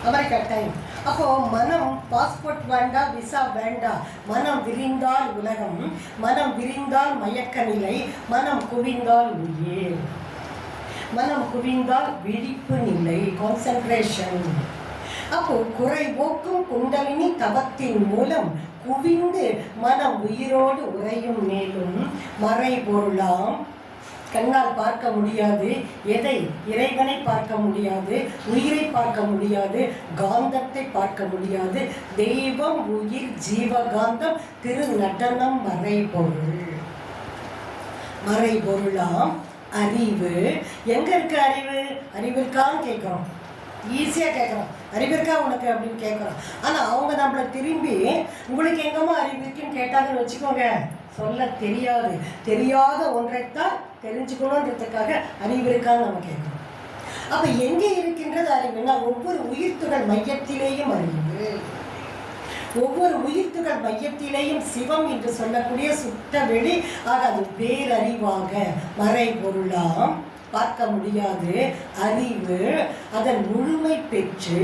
அமெரிக்கா டைம். அப்போ மனம் பாஸ்போர்ட் வேண்டாம், விசா வேண்டாம், மனம் விரிந்தால் உலகம், மனம் விரிந்தால் மயக்க நிலை, மனம் குவிந்தால் உயிர், மனம் குவிந்தால் விழிப்பு நிலை, கான்சென்ட்ரேஷன். அப்போ குறைபோக்கும் குண்டலினி தவத்தின் மூலம் குவிந்து மனம் உயிரோடு உறையும் மேலும் மறைபொருளாம். கண்ணால் பார்க்க முடியாது எதை? இறைவனை பார்க்க முடியாது, உயிரை பார்க்க முடியாது, காந்தத்தை பார்க்க முடியாது. தெய்வம் உயிர் ஜீவகாந்தம் திரு நடனம் மறைபொருள். மறைபொருளாம் அறிவு. எங்க இருக்கு அறிவு? அறிவு இருக்கான்னு கேட்குறோம், ஈஸியாக கேட்குறோம், அறிவு இருக்கா உனக்கு அப்படின்னு கேட்குறோம். ஆனால் அவங்க நம்மளை திரும்பி உங்களுக்கு எங்கம்மா அறிவு இருக்குன்னு கேட்டாங்கன்னு வச்சுக்கோங்க, சொல்ல தெரியாது. தெரியாத ஒன்றைத்தான் தெரிஞ்சுக்கணுன்றதுக்காக அறிவு இருக்கான்னு நம்ம கேட்குறோம். அப்போ எங்கே இருக்கின்றது அறிவுன்னா, ஒவ்வொரு உயிர்த்துகள் மையத்திலேயும் அறிவு, ஒவ்வொரு உயிர்த்துகள் மையத்திலேயும் சிவம் என்று சொல்லக்கூடிய சுத்த வெளி. ஆக அது பேரறிவாக மறைபொருளாம் பார்க்க முடியாது அறிவு அதன் முழுமை பெற்று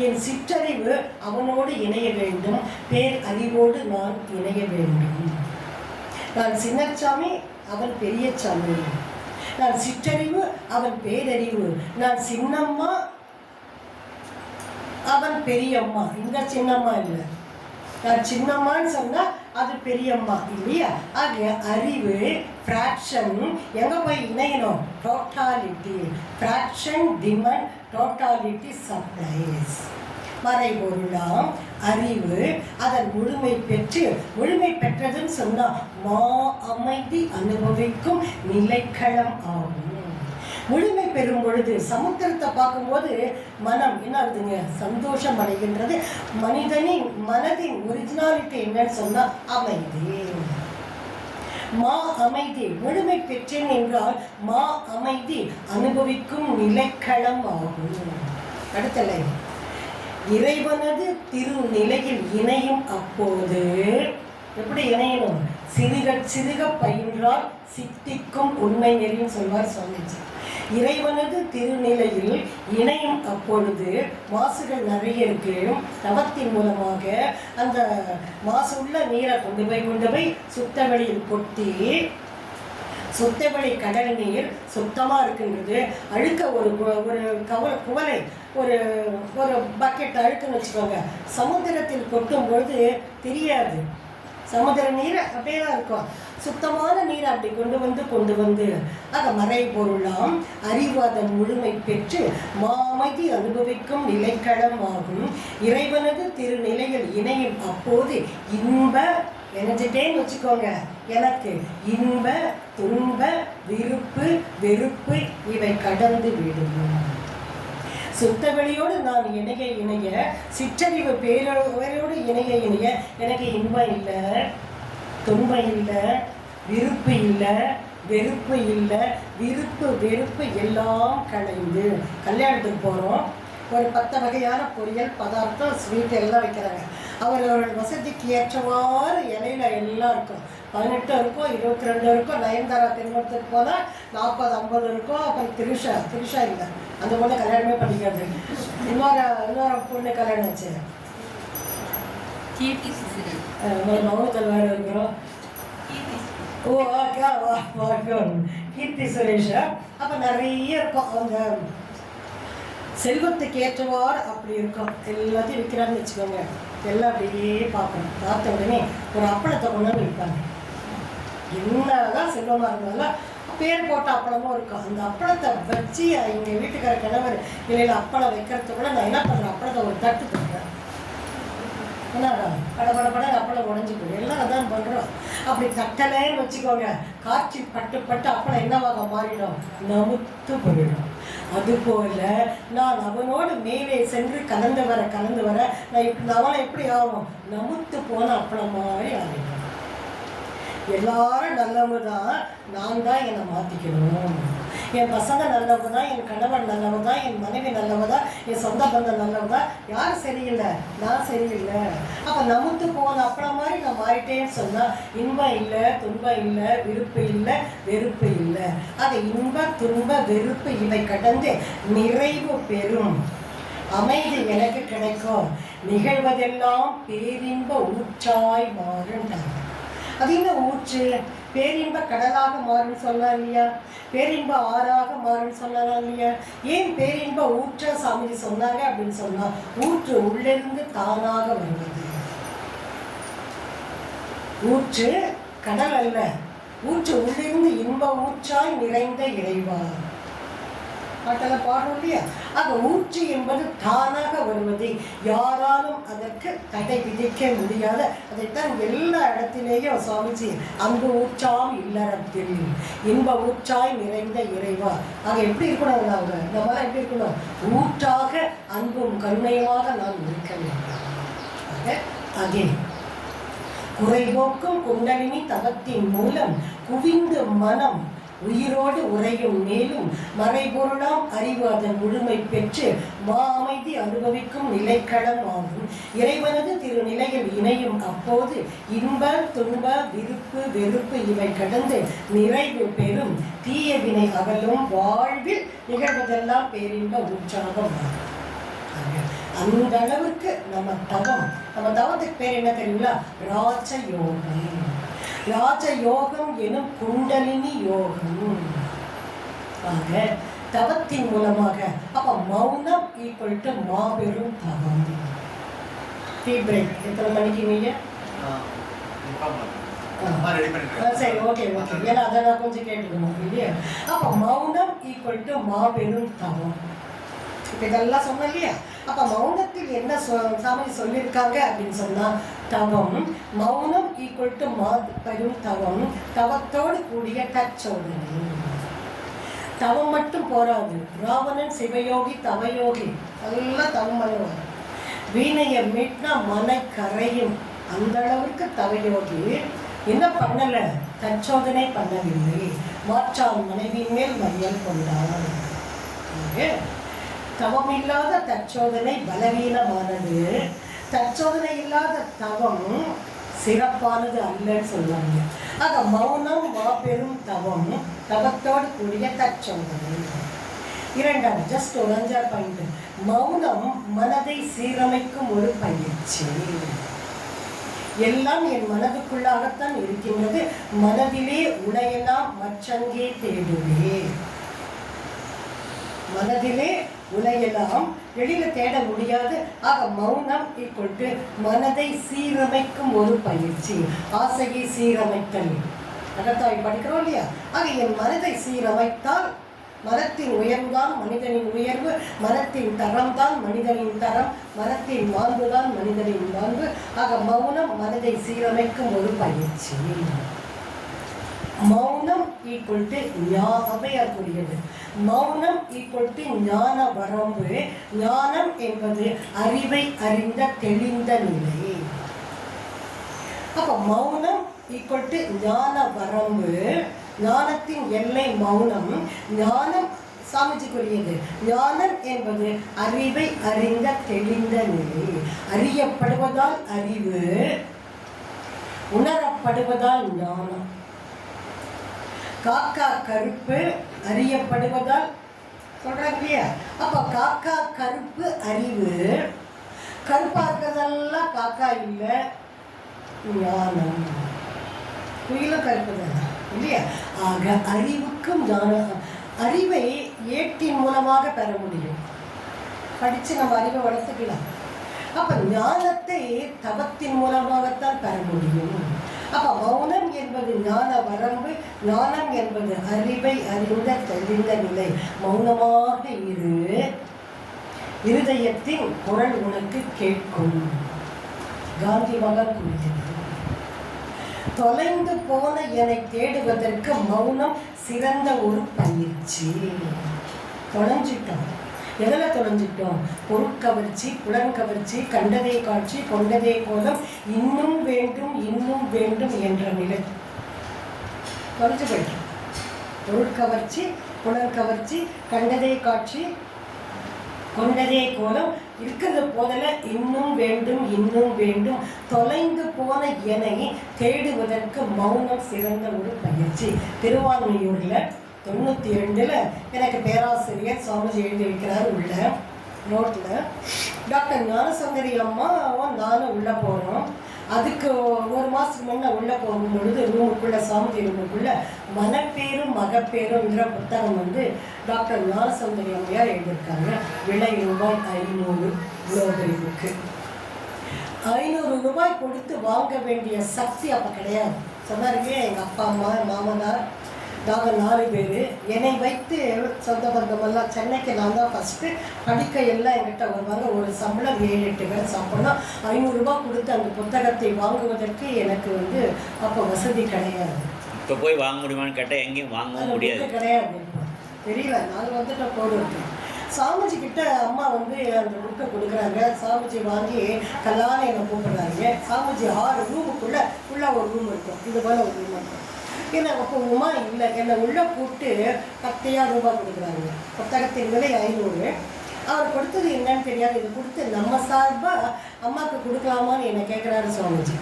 என் சிற்றறிவு அவனோடு இணைய வேண்டும், பேர் அறிவோடு நான் இணைய வேண்டும். நான் சின்னச்சாமி, அவன் பெரியசாமி, நான் சிற்றறிவு, அவன் பேரறிவு, நான் சின்னம்மா, அவன் பெரியம்மா. இந்த சின்னம்மா இல்லை, நான் சின்னம்மான்னு சொன்னால் அது பெரியம்மா இல்லையா? ஆக அறிவு ஃப்ராக்ஷன் எங்கே போய் இணையணும்? Totality. Fraction demand, totality supplies. மறைபொருளாம் அறிவு அதன் முழுமை பெற்று, முழுமை பெற்றதுன்னு சொன்னால் மா அமைதி அனுபவிக்கும் நிலைக்களம் ஆகும். முழுமை பெறும் பொழுது சமுத்திரத்தை பார்க்கும்போது மனம் என்ன ஆகுதுங்க? சந்தோஷம் அடைகின்றது. மனிதனின் மனதின் ஒரிஜினாலிட்டி என்னன்னு சொன்னால் அமைதி. மா அமைதி முழுமை பெற்றேன் என்றால் மா அமைதி அனுபவிக்கும் நிலைக்களம் ஆகும். அடுத்த லைன், இறைவனது திருநிலையில் இணையும் அப்போது. எப்படி இணையணும்? சிறுக சிறுக பயின்றால் சித்திக்கும் உண்மை நெறின்னு சொல்வார் சுவாமிஜி. இறைவனது திருநிலையில் இணையும் அப்பொழுது மாசுகள் நிறைய இருக்கு. தவத்தின் மூலமாக அந்த மாசு உள்ள நீரை கொண்டு போய் சுத்த வெளியில் கொட்டி, சுத்தவெளி கடல் நீர் சுத்தமாக இருக்கின்றது. அழுக்க ஒரு குவளை ஒரு ஒரு பக்கெட் அழுக்குன்னு வச்சுக்கோங்க, சமுத்திரத்தில் கொட்டும் பொழுது தெரியாது. சமுதிர நீர் அப்படியே தான் இருக்கும். சுத்தமான நீரை அப்படி கொண்டு வந்து ஆக மறைபொருளாம் அறிவு அதன் முழுமை பெற்று மாமைதி அனுபவிக்கும் நிலைக்களம் ஆகும். இறைவனது திருநிலையில் இணையும் அப்போது இன்ப இணைஞ்சிட்டேன்னு வச்சுக்கோங்க. எனக்கு இன்ப துன்ப விருப்பு வெறுப்பு இவை கடந்து விடும். சுத்த வெளியோடு நான் இணைய சிற்றறிவு பேரோடு இணைய எனக்கு இன்பம் இல்லை, துன்பம் இல்லை, விருப்பு இல்லை, வெறுப்பு இல்லை, விருப்பு வெறுப்பு எல்லாம் கலைந்து. கல்யாணத்துக்கு போகிறோம், ஒரு 10 வகையான பொரியல் பதார்த்தம் ஸ்வீட் எல்லாம் வைக்கிறாங்க. அவர்களோட வசதிக்கு ஏற்றவாறு இலையில எல்லாம் இருக்கும். 18 இருக்கும், 22 இருக்கும். நயன்தாரா திருமணத்துக்கு போனால் 40 50 இருக்கும். அப்புறம் திரிஷா இல்லை, அந்த பொண்ணு கல்யாணமே பண்ணிக்கிறது. இன்னொரு பொண்ணு கல்யாணம் ஆச்சு, மௌனத்தில் வேறு இருக்கிறோம். ஓ கீர்த்தி சுரேஷா. அப்போ நிறைய இருக்கும். அவங்க செல்வத்துக்கு ஏற்றவாறு அப்படி இருக்கும். எல்லாத்தையும் விற்கிறான்னு வச்சுக்கோங்க. எல்லாம் அப்படியே பார்க்கணும். பார்த்த உடனே ஒரு அப்பளத்தை கொண்டாந்து விற்பாங்க. என்னதான் செல்வமாக இருந்தாலும் பேர் போட்ட அப்பளமும் இருக்கும். அந்த அப்பளத்தை வச்சு எங்கள் வீட்டுக்கார கணவர் இல்லையில் அப்பளம் வைக்கிறதுக்குள்ள நான் என்ன பண்ணுறேன், அப்பளத்தை ஒரு தட்டு தட்டுறேன். பட அப்பளம் உடஞ்சி போயிடும். எல்லாம் அதான் பண்ணுறோம். அப்படி தட்டலைன்னு வச்சுக்கோங்க, காற்றில் பட்டு அப்பளம் என்னவாக மாறிடும், நமுத்து போயிடும். அதுபோல நான் அவனோடு மேலே சென்று கலந்து வர நான் அவனை எப்படி ஆகும், நமுத்து போன அப்பளம் மாதிரி ஆகிடும். எல்லாரும் நல்லவங்க தான், நான் தான் என்னை மாற்றிக்கணும். என் பசங்க நல்லவங்க தான், என் கணவன் நல்லவங்க தான், என் மனைவி நல்லவங்க தான், என் சொந்த பந்தம் நல்லவங்க தான். யாரும் சரியில்லை, நான் சரியில்லை. அப்போ நமுத்து போன அப்பளம் மாதிரி நான் மாறிட்டேன்னு சொன்னால் இன்பம் இல்லை, துன்பம் இல்லை, விருப்பு இல்லை, வெறுப்பு இல்லை. அது இன்ப துன்ப வெறுப்பு இவை கடந்து நிறைவு பெறும் அமைதி எனக்கு கிடைக்கும். நிகழ்வதெல்லாம் பேரின்ப ஊற்றாய் மாறும். அது என்ன ஊற்று? பேரின்ப கடலாக மாறுன்னு சொல்லலாம் இல்லையா, பேரின்ப ஆறாக மாறுன்னு சொல்லலாம் இல்லையா. ஏன் பேரின்ப ஊற்ற சாமிஜி சொன்னாங்க அப்படின்னு சொன்னா, ஊற்று உள்ளிருந்து தானாக வருவது. ஊற்று கடல் அல்ல, ஊற்று உள்ளிருந்து இன்ப ஊற்றாய் நிறைந்த இறைவா. பாட்டெல்லாம் பாடுறோம் இல்லையா. ஆக ஊற்று என்பது தானாக வருவது, யாராலும் அதற்கு தடை விதிக்க முடியாத. அதைத்தான் எல்லா இடத்திலேயும் சுவாமிஜி அன்பு ஊற்றாம் இல்லறத்தில் இன்ப ஊற்றாய் நிறைந்த இறைவா. ஆக எப்படி இருக்கணும், நாங்கள் நம்மளாம் எப்படி இருக்கணும், ஊற்றாக அன்பும் கருணையுமாக நாம் இருக்க வேண்டும். அதே குறைபோக்கும் குண்டலினி தவத்தின் மூலம் குவிந்து மனம் உயிரோடு உறையும். மேலும் மறைபொருளாம் அறிவு அதன் முழுமை பெற்று மா அமைதி அனுபவிக்கும் நிலைக்களம் ஆகும். இறைவனது திருநிலையில் இணையும். அப்போது இன்ப துன்ப விருப்பு வெறுப்பு இவை கடந்து நிறைவு பெறும். தீய வினை அகலும். வாழ்வில் நிகழ்வதெல்லாம் பேரின்ப உற்சாகம் ஆகும். அந்த அளவுக்கு நம்ம தவத்துக்கு பேர் என்ன தெரியுங்களா, ராஜ யோகம். ராஜ யோகம் எனும் குண்டலினி யோகம். ஆக தவத்தின் மூலமாக அப்ப மௌனம் ஈக்குவல் டு மாபெரும் தவம். டீ பிரேக் எத்தனை மணிக்கு நீங்க? சரி, ஓகே. ஏன்னா அதை நான் கொஞ்சம் கேட்டுக்கணும் இல்லையா. அப்ப மௌனம் ஈக்குவல் டு மாபெரும் தவம். இப்போ இதெல்லாம் சொன்னோம் இல்லையா. அப்போ மௌனத்தில் என்ன சாமி சொல்லியிருக்காங்க அப்படின்னு சொன்னால், தவம் மௌனம் ஈக்குவல் டு மாபெரும் தவம். தவத்தோடு கூடிய தற்சோதனை. தவம் மட்டும் போராது. ராவணன் சிவயோகி தவயோகி அதெல்லாம் தவம் பண்ணுவாங்க. வீணையை மீட்னா மனை கரையும். அந்த அளவுக்கு தவயோகி என்ன பண்ணலை, தற்சோதனை பண்ணவில்லை. மாற்றான் மனைவியின் மேல் மையல் கொண்டான். தவம் இல்லாத தற்சோதனை பலவீனமானது. தற்சோதனை இல்லாத தவம் சிறப்பானது அல்லன்னு சொல்லுவாங்க. ஆக மௌனம் மாபெரும் தவம், தவத்தோடு கூடிய தற்சோதனை. இரண்டாவது ஜஸ்ட் ஒரு 5 பாயிண்ட். மௌனம் மனதை சீரமைக்கும் ஒரு பயிற்சி. எல்லாம் என் மனதுக்குள்ளாகத்தான் இருக்கின்றது. மனதிலே உடையெல்லாம் மற்றங்கே தேடுவே. மனதிலே உலையெல்லாம் வெளியில தேட முடியாது. ஆக மௌனம் ஈக்குவல் டு மனதை சீரமைக்கும் ஒரு பயிற்சி. ஆசையை சீரமைத்தல் அகத்தாய் படிக்கிறோம் இல்லையா. ஆக என் மனதை சீரமைத்தால் மரத்தின் உயர்வுதான் மனிதனின் உயர்வு, மரத்தின் தரம்தான் மனிதனின் தரம், மரத்தின் மாண்புதான் மனிதனின் மாண்பு. ஆக மௌனம் மனதை சீரமைக்கும் ஒரு பயிற்சி. மௌனம் ஈக்குவல் டு அவையாக்கூடியது. மௌனம் ஈக்குவல் டு ஞான வரம்பு. ஞானம் என்பது அறிவை அறிந்த தெளிந்த நிலை. அப்போ மௌனம் ஈக்குவல் டு ஞான வரம்பு. ஞானத்தின் எல்லை மௌனம். ஞானம் சாமிஜிக்குரியது. ஞானம் என்பது அறிவை அறிந்த தெளிந்த நிலை. அறியப்படுவதால் அறிவு, உணரப்படுவதால் ஞானம். காக்கா கருப்பு அறியப்படுவதால் சொல்றாங்க இல்லையா? அப்போ காக்கா கருப்பு அறிவு, கருப்பா இருக்கிறதெல்லாம் காக்கா இல்லை, ஞானம். குயிலும் கருப்பு தானே இல்லையா? ஆக அறிவுக்கும் ஞானம். அறிவை ஏட்டின் மூலமாக பெற முடியும். படித்து நம்ம அறிவை வளர்த்துக்கலாம். அப்போ ஞானத்தை தவத்தின் மூலமாகத்தான் பெற முடியும். அப்போ மௌனம் என்பது ஞான வரம்பு. ஞானம் என்பது அறிவை அறிந்த தெளிந்த நிலை. மௌனமாக இரு, இருதயத்தின் குரல் உனக்கு கேட்கும். காந்தி மகன் கூறுகிறது. தொலைந்து போன என்னை தேடுவதற்கு மௌனம் சிறந்த ஒரு பயிற்சி. தொலைஞ்சிட்டோம். எதில் தொலைஞ்சிட்டோம்? பொருட்கவர்ச்சி, புலன்கவர்ச்சி, கண்டதே காட்சி, கொண்டதே கோலம், இன்னும் வேண்டும் இன்னும் வேண்டும் என்ற நிலை தொலைஞ்சு போயிட்டோம். பொருட்கவர்ச்சி, புலன்கவர்ச்சி, கண்டதே காட்சி, கொண்டதே கோலம், இருக்கிறது போதல இன்னும் வேண்டும் இன்னும் வேண்டும். தொலைந்து போன என்னை தேடுவதற்கு மௌனம் சிறந்த ஒரு பயிற்சி. திருவான்மையூரில் 92 எனக்கு பேராசிரியர் சுவாமிஜி எழுதி வைக்கிறார் உள்ள நோட்டில். டாக்டர் ஞானசுந்தரி அம்மாவும் நானும் உள்ளே போகிறோம். அதுக்கு ஒரு மாதத்துக்கு முன்னே உள்ளே போகும்பொழுது ரூமுக்குள்ளே, சாமிஜி ரூமுக்குள்ளே மனப்பேரும் மகப்பேருங்கிற புத்தகம் டாக்டர் ஞானசுந்தரி அம்மையார் எழுதியிருக்காங்க. விலை ரூபாய் 500. குளோபரி புக்கு 500 ரூபாய் கொடுத்து வாங்க வேண்டிய சக்தி அப்போ கிடையாது. சொன்னாருங்க, எங்கள் அப்பா அம்மா மாமனார் நாங்கள் 4 பேர். என்னை வைத்து சொந்த பந்தமெல்லாம் சென்னைக்கு நான் தான் ஃபஸ்ட்டு. படிக்க எல்லாம் எங்கிட்ட வருவாங்க. ஒரு சம்பளம் 7-8 பேர் சாப்பிட்ணும். 500 ரூபா கொடுத்து அந்த புத்தகத்தை வாங்குவதற்கு எனக்கு அப்போ வசதி கிடையாது. இப்போ போய் வாங்க முடியுமான்னு கேட்டால் எங்கேயும் வாங்க முடியாது, கிடையாது. தெரியல, நாங்கள் வந்துட்டு போடுவோம். சாமிஜி கிட்ட அம்மா அந்த புக்கை கொடுக்குறாங்க. சாமிஜி வாங்கி கல்லான்னு என்னை கூப்பிடுறாங்க. சாமிஜி 6 ரூமுக்குள்ளே ஃபுல்லாக ஒரு ரூம் இருக்கும். இது போல் ஒரு ரூம் இருக்கும். ஏன்னா அப்போ உமா இல்லை, என்னை உள்ளே கூப்பிட்டு 10,000 ரூபாய் கொடுக்குறாங்க. புத்தகத்தின் விலை 500. அவர் கொடுத்தது என்னன்னு தெரியாது. இது கொடுத்து நம்ம சார்பாக அம்மாவுக்கு கொடுக்கலாமான்னு என்னை கேட்குறாரு சுவாமிஜி.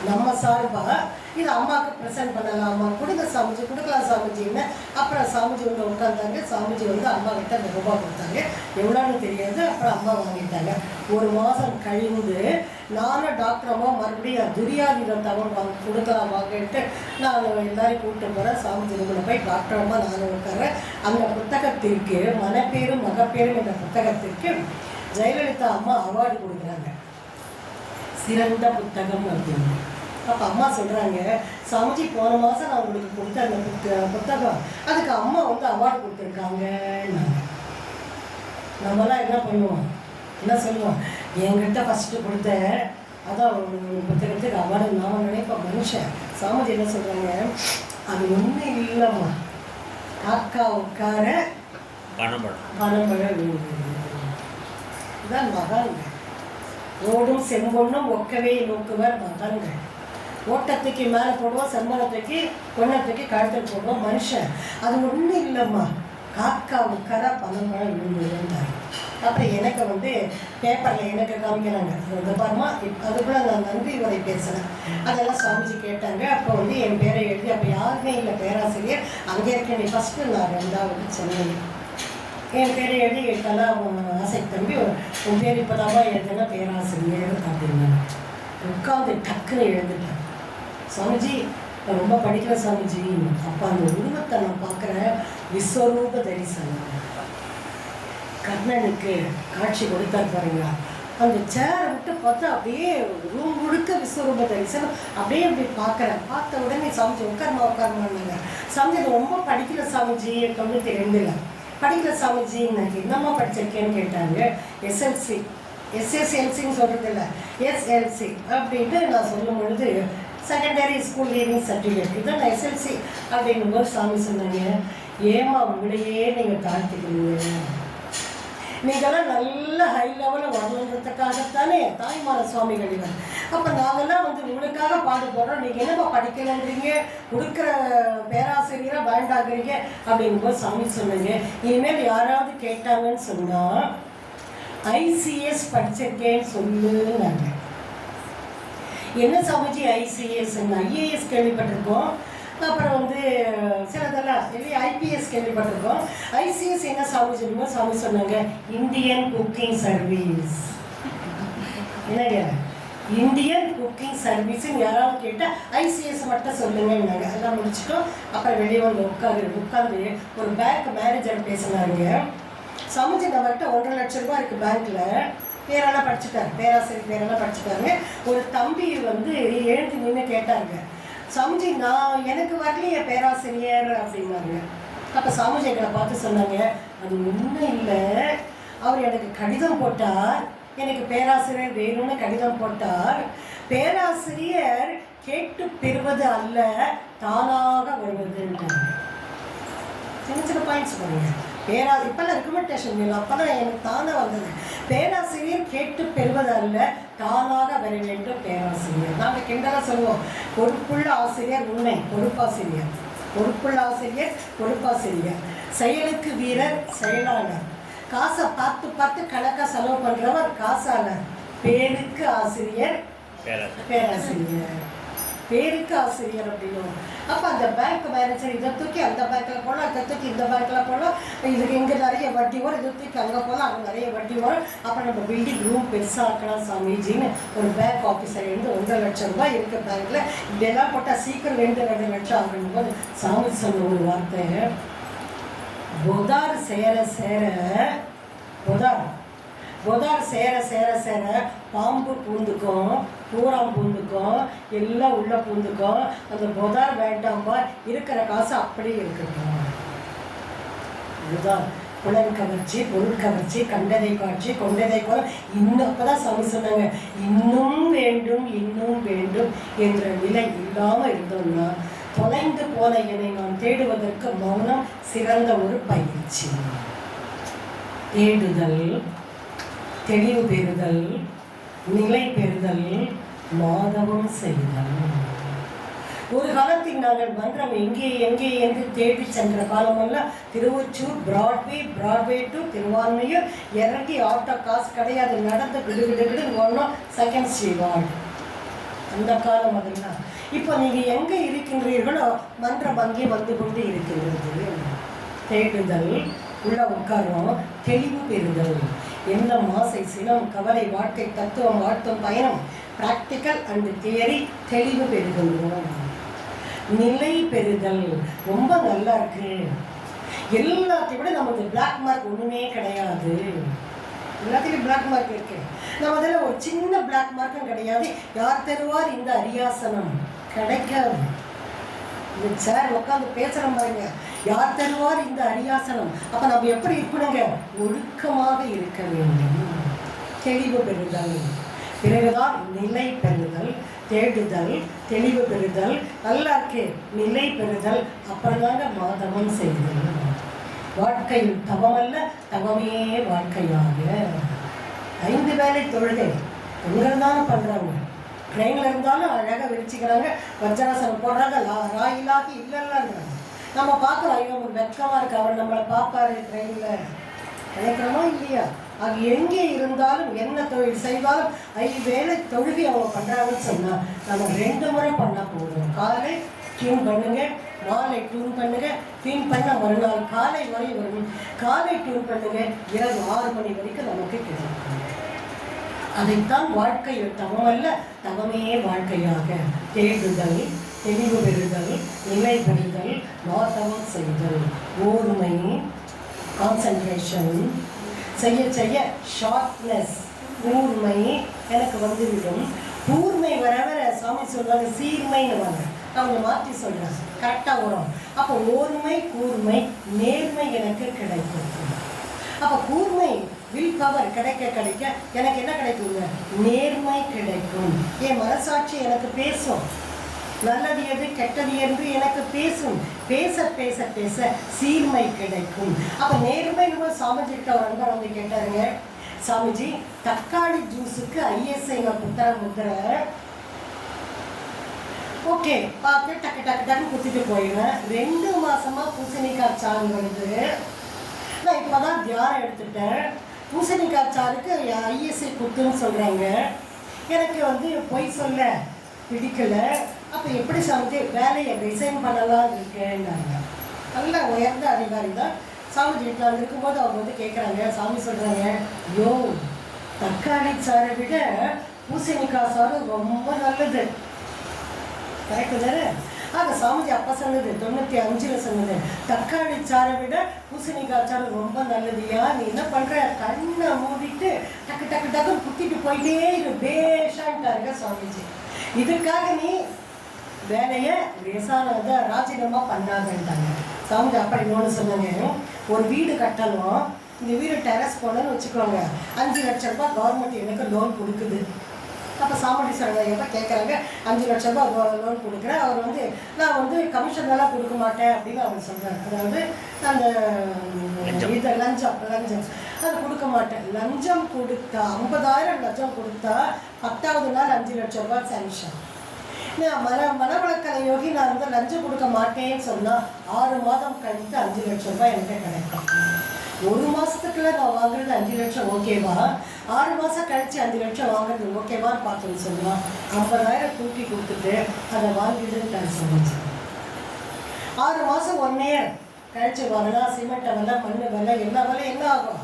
நம்ம சார்பாக இது அம்மாவுக்கு ப்ரெசென்ட் பண்ணலாமா? கொடுங்க சாமிஜி, கொடுக்கலாம் சாமிஜின்னு. அப்புறம் சாமிஜி உட்காந்தாங்க. சாமிஜி அம்மா கிட்ட அந்த ரூபாய் கொடுத்தாங்க. எவ்வளோன்னு தெரியாது. அப்புறம் அம்மா வாங்கிட்டாங்க. ஒரு மாதம் கழிந்து நானும் டாக்டர் அம்மா மறுபடியும் துரியாதீன தவறு கொடுக்கலாம் வாங்கிட்டு நான் எல்லாரையும் கூப்பிட்டு போகிறேன். சாமிஜி ரூமில் போய் டாக்டர் அம்மா நானும் உட்காரேன். அந்த புத்தகத்திற்கு மனப்பேரும் மகப்பேரும் என்ற புத்தகத்திற்கு ஜெயலலிதா அம்மா அவார்டு கொடுக்குறாங்க, சிறந்த புத்தகம் அப்படின்னு. அப்போ அம்மா சொல்கிறாங்க, சாமிஜி போன மாதம் நான் உங்களுக்கு கொடுத்த அந்த புத்தகம் அதுக்கு அம்மா அவார்டு கொடுத்துருக்காங்க. நம்மளாம் என்ன பண்ணுவோம், என்ன சொல்லுவோம், என்கிட்ட ஃபஸ்ட்டு கொடுத்த அதான் புத்தகத்துக்கு அவார்டு நாம் நினைப்போம் மனுஷன். சாமிஜி என்ன சொல்கிறாங்க, அது ஒன்றும் இல்லைம்மா, காக்கா உட்கார பணம்பழ இதுதான் மகான்கள். ஓடும் செம்பொண்ணும் ஒக்கவே நோக்குவர் மகான்கள். ஓட்டத்துக்கு மேலே போடுவோம், செம்பளத்துக்கு பொண்ணத்துக்கு கழுத்தில் போடுவோம் மனுஷன். அது ஒன்றும் இல்லைம்மா, காக்கா உட்கார பணம்பழம் விழுந்தார். அப்புறம் எனக்கு பேப்பரில் எனக்கு காமிக்கிறாங்க. பாருமா, அதுக்குள்ள நான் நன்றி உரை பேசுகிறேன். அதெல்லாம் சாமிஜி கேட்டாங்க. அப்போ என் பேரை எழுதி, அப்போ யாருமே இல்லை பேராசிரியர், அங்கே இருக்க நீ ஃபஸ்ட்டு, நான் 2வது சென்னை. என் பேரை எழுதி கலாம் ஆசை தம்பி, உன் பேர் இப்போதாவா எழுதுனா பேராசிரியர் அப்படின்னா உட்காந்து டக்குன்னு எழுந்துட்டேன். சாமிஜி நான் ரொம்ப படிக்கிற சாமிஜி. அப்போ அந்த உருவத்தை நான் பார்க்குறேன், விஸ்வரூப தரிசனம். கர்ணனுக்கு காட்சி கொடுத்தார் பாருங்க, அந்த சேரை விட்டு பார்த்தா அப்படியே ரூம் முழுக்க விஸ்வரூப தரிசனம். அப்படியே அப்படி பார்க்குறேன். பார்த்த உடனே சாமிஜி உட்காருமான்னாங்க. சாமிஜி அது ரொம்ப படிக்கல சாமிஜி, 92 படிக்கல சாமிஜின்னு. என்னம்மா படிச்சிருக்கேன்னு கேட்டாங்க. எஸ்எல்சி, எஸ்எஸ்எல்சின்னு சொல்கிறது இல்லை, எஸ்எல்சி அப்படின்ட்டு நான் சொல்லும் பொழுது செகண்டரி ஸ்கூல் லீவிங் சர்டிஃபிகேட் இதான் நான் எஸ்எல்சி அப்படிங்கும்போது சாமி சொன்னாங்க, ஏமா உங்களையே நீங்கள் தாழ்த்திக்கிறீங்க, நீங்கள்லாம் நல்ல ஹை லெவலில் வரணுன்றதுக்காகத்தானே தாய்மான சுவாமிகள் இவர். அப்போ நாங்கள்லாம் உங்களுக்காக பாடுபடுறோம், நீங்கள் என்னப்பா படிக்கணுன்றீங்க, கொடுக்குற பேராசிரியரை வேண்டாங்கிறீங்க அப்படிங்கும்போது சாமி சொன்னாங்க, இனிமேல் யாராவது கேட்டாங்கன்னு சொன்னால் ஐசிஎஸ் படிச்சிருக்கேன்னு சொல்லுன்னாங்க. என்ன சாமிஜி ஐசிஎஸ்? ஐஏஎஸ் கேள்விப்பட்டிருக்கோம், அப்புறம் சிலதெல்லாம் இல்லையா ஐபிஎஸ் கேள்விப்பட்டிருக்கோம். ஐசிஎஸ் என்ன சாமி சாமி சொன்னாங்க, இந்தியன் குக்கிங் சர்வீஸ். என்னங்க இந்தியன் குக்கிங் சர்வீஸ்ன்னு யாராவது கேட்டால் ஐசிஎஸ் மட்டும் சொல்லுங்கன்னாங்க. எல்லாம் முடிச்சுட்டோம். அப்புறம் வெளியே உட்காந்து ஒரு பேங்க் மேனேஜர் பேசினாங்க. சாமிஜி நம்மகிட்ட 1.5 லட்சம் ரூபாய் இருக்குது பேங்க்கில், பேரெல்லாம் படிச்சுட்டாரு, பேராசிரியர் பேரெல்லாம் படிச்சுட்டாங்க. ஒரு தம்பி எழுந்து நின்று கேட்டாங்க, சாமிஜி நான் எனக்கு வரலையே பேராசிரியர் அப்படின்னாங்க. அப்போ சாமிஜி எங்களை பார்த்து சொன்னாங்க, அது ஒன்றும் இல்லை, அவர் எனக்கு கடிதம் போட்டார், எனக்கு பேராசிரியர் வேணும்னு கடிதம் போட்டார். பேராசிரியர் கேட்டு பெறுவது அல்ல, தானாக வருவதுன்றாங்க. சின்ன சின்ன பாயிண்ட்ஸ் பாருங்க. இப்போல்லாம் ரெக்கமெண்டேஷன் இல்லை, அப்போல்லாம் எனக்கு தானாக வந்தது. பேராசிரியர் கேட்டு பெறுவது அல்ல, தானாக வர வேண்டும் பேராசிரியர். நாங்கள் கிண்டலாக சொல்லுவோம், பொறுப்புள்ள ஆசிரியர் உண்மை பொறுப்பாசிரியர், பொறுப்புள்ள ஆசிரியர் பொறுப்பாசிரியர், செயலுக்கு வீரர் செயலாளர், காசை பார்த்து பார்த்து கணக்காக செலவு பண்ணுறவர் காசாளர், பேருக்கு ஆசிரியர் பேராசிரியர், பேருக்கு ஆசிரியர் அப்படின்னு. அப்போ அந்த பேங்க் மேனேஜர் இதை தூக்கி அந்த பேங்க்கில் போகலாம், அதை தூக்கி இந்த பேங்க்கில் போகலாம், இதுக்கு இங்கே நிறைய வட்டி வரும், இதை தூக்கி அங்கே போகலாம், அங்கே நிறைய வட்டி வரும். அப்புறம் நம்ம பில்டிங் ரூம் பெருசாக்கலாம் சாமிஜின்னு ஒரு பேங்க் ஆஃபீஸர் 1.5 லட்சம் ரூபாய் இருக்க பேங்க்கில் இப்படியெல்லாம் போட்டால் சீக்கிரம் 2 லட்சம் ஆகணும்போது சாமி சொன்ன ஒரு வார்த்தை, பொதார் சேர சேர பொதார் சேர சேர சேர பாம்பு பூந்துக்கும், பூராம் பூந்துக்கும், எல்லாம் உள்ள பூந்துக்கும். அந்த பொதார் வேண்டாம்பா, இருக்கிற காசு அப்படியே இருக்கட்டும். இதுதான் புலன் கவர்ச்சி, பொருள் கவர்ச்சி, கண்டதை காட்சி, கொண்டதை போல. இன்னும் அப்பதான் சாமி சொன்னாங்க, இன்னும் வேண்டும் இன்னும் வேண்டும் என்ற நிலை இல்லாமல் இருந்தோம்னா தொலைந்து போன என்னை நான் தேடுவதற்கு மௌனம் சிறந்த ஒரு பயிற்சி. தேடுதல், தெளிவு பெறுதல், நிலை பெறுதல், மாதவம் செய்தல். ஒரு காலத்தில் நாங்கள் மன்றம் எங்கே எங்கே என்று தேடி சென்ற காலமெல்லாம் திருவொச்சூர், பிராட்வே டு திருவான்மையூர் இறங்கி ஆட்டோ காசு கிடையாது, நடந்து கிடுகிடுகிடு ஒன்றும் செகண்ட் ஸ்ரீவார்டு. அந்த காலம் அதெல்லாம். இப்போ நீங்கள் எங்கே இருக்கின்றீர்களோ மன்றம் அங்கே வந்து கொண்டு இருக்கின்றது. தேடுதல், உள்ள உட்காரம், தெளிவு பெறுதல், எண்ணம், ஆசை, சினம், கவலை, வாழ்க்கை தத்துவம், வாழ்த்தும் பயணம், ப்ராக்டிக்கல் அண்ட் தியரி, தெளிவு பெறுகின்றோம். நிலை பெறுதல் ரொம்ப நல்லா இருக்கு. எல்லாத்தையும் விட நமக்கு பிளாக் மார்க் ஒன்றுமே கிடையாது. எல்லாத்தையும் பிளாக் மார்க் இருக்கு. நம்ம அதில் ஒரு சின்ன பிளாக் மார்க்கும் கிடையாது. யார் தருவார் இந்த அரியாசனம்? கிடைக்காது. இந்த சார் உட்காந்து பேசுகிறோம் பாருங்க, யார் தருவார் இந்த அரியாசனம்? அப்போ நம்ம எப்படி இருக்கணுங்க? ஒழுக்கமாக இருக்க வேண்டும். தெளிவு பெறுதல், பிறகுதான் நிலை பெறுதல், தேடுதல், தெளிவு பெறுதல், நல்லா இருக்கு நிலை பெறுதல், அப்புறம் தாங்க மாதவம் செய்தல். வாழ்க்கையில் தவமல்ல தவமே வாழ்க்கையாக. 5 வேளை தொழுகை பெண்கள் தானே பண்ணுறாங்க. ட்ரெயினில் இருந்தாலும் அழகாக விரிச்சிக்கிறாங்க, வஜ்ராசனம் போடுறாங்க, ராயிலாகி இல்லைன்றாங்க. நம்ம பார்க்குறோம், ஐயோ வெக்கமாக இருக்கு, அவர் நம்மளை பார்ப்பாரு ட்ரெயினில் நினைக்கிறோமா இல்லையா? அது எங்கே இருந்தாலும் என்ன தொழில் செய்தாலும் 5 வேளை தொழுகை அவங்க பண்ணுறாங்கன்னு சொன்னால் நம்ம 2 முறை பண்ணால் போதும். காலை டியூன் பண்ணுங்க, மாலை டியூன் பண்ணுங்க, டியூன் பண்ண மறுநாள் காலை வரை வரும். காலை டியூன் பண்ணுங்க, இரவு 6 மணி வரைக்கும் நமக்கு கிடைக்கும். அதைத்தான் வாழ்க்கையில் தவமல்ல தவமே வாழ்க்கையாக. தேடுதல், தெளிவு பெறுதல், நிலை பெறுதல், மாதவம் செய்தல், ஓர்மை, கான்சன்ட்ரேஷன், செய்ய செய்ய ஷார்ப்னஸ், கூர்மை எனக்கு வந்துவிடும். கூர்மை வர வர சாமி சொல்றாங்க சீர்மைன்னு வாங்க. நான் கொஞ்சம் மாற்றி சொல்றேன், கரெக்டாக வரும். அப்போ ஓர்மை கூர்மை நேர்மை எனக்கு கிடைக்கும். அப்போ கூர்மை வில் பவர் கிடைக்க கிடைக்க எனக்கு என்ன கிடைக்குங்க? நேர்மை கிடைக்கும். என் மனசாட்சி எனக்கு பேசும், நல்லது எது கெட்டது என்று எனக்கு பேசும். பேச பேச பேச சீர்மை கிடைக்கும். அப்போ நேர்மைன்னு சாமிஜிக்கிட்ட ஒரு அன்பர் வந்து கேட்டாருங்க, சாமிஜி தக்காளி ஜூஸுக்கு ஐஎஸ்ஐ புத்தகம் முத்திரை ஓகே பார்த்து டக்கு டக்கு டக்குன்னு குத்திட்டு போயிடுவேன். 2 மாசமா பூசணிக்காய் சாறு வருது. நான் இப்போ தான் தியானம் எடுத்துட்டேன். பூசணிக்காய் சாருக்கு ஐஎஸ்ஐ குத்துன்னு சொல்கிறாங்க. எனக்கு வந்து பொய் சொல்ல பிடிக்கலை. அப்போ எப்படி சாமிஜி வேலையை ரிசைன் பண்ணலாம் இருக்கேன்னாங்க. நல்ல உயர்ந்த அதிகாரி தான். சாமிஜி வீட்டில் இருக்கும்போது அவங்க வந்து கேட்குறாங்க, சாமி சொல்கிறாங்க, யோ தக்காளி சாரை விட பூசணிக்காய் சாறு ரொம்ப நல்லது. கரெக்டு தானே? ஆக சாமிஜி அப்போ சொன்னது 95 சொன்னது, தக்காளி சாரை விட பூசணிக்காய் சாறு ரொம்ப நல்லதுயா. நீ என்ன பண்ணுற, கண்ணை மூடிட்டு டக்கு டக்கு டக்குன்னு குத்திட்டு போயிட்டே இரு பேஷான்ட்டாருங்க சாமிஜி. இதுக்காக நீ வேலையை லேசானதை ராஜினாமா பண்ணாங்கன்ட்டாங்க சாமிஜி. அப்படி இன்னொன்று சொன்னாங்க, ஒரு வீடு கட்டணும், இந்த வீடு டெரஸ் போனோன்னு வச்சுக்கோங்க, 5 லட்சம் ரூபாய் கவர்மெண்ட் எனக்கு லோன் கொடுக்குது. அப்போ சாமிஜி சொல்கிறாங்க, எப்போ கேட்குறாங்க, 5 லட்சம் ரூபாய் லோன் கொடுக்குறேன். அவர் வந்து நான் வந்து கமிஷனெல்லாம் கொடுக்க மாட்டேன் அப்படின்னு அவர் சொல்கிறார். அதாவது அந்த இதை லஞ்சம் அது கொடுக்க மாட்டேன். லஞ்சம் கொடுத்தா 50,000 லஞ்சம் கொடுத்தா 10வது நாள் 5 லட்சம் ரூபாய் சாங்ஷன். நான் மனவளக்கலை யோகி நான் வந்து லஞ்சம் கொடுக்க மாட்டேன்னு சொன்னால் 6 மாதம் கழித்து 5 லட்சம் ரூபாய் எனக்கு கிடைக்கும். 1 மாதத்துக்குள்ள நான் வாங்குறது 5 லட்சம் ஓகேவா, 6 மாதம் கழித்து 5 லட்சம் வாங்குறது ஓகேவான்னு பார்த்துன்னு சொன்னால் 50,000 தூக்கி கொடுத்துட்டு அதை வாங்கிடுன்னு நான் சொன்னேன். 6 மாதம் 1 இயர் கழிச்சு வாங்கினா சிமெண்ட் விலை, மண் விலை, எல்லா விலை என்ன ஆகும்?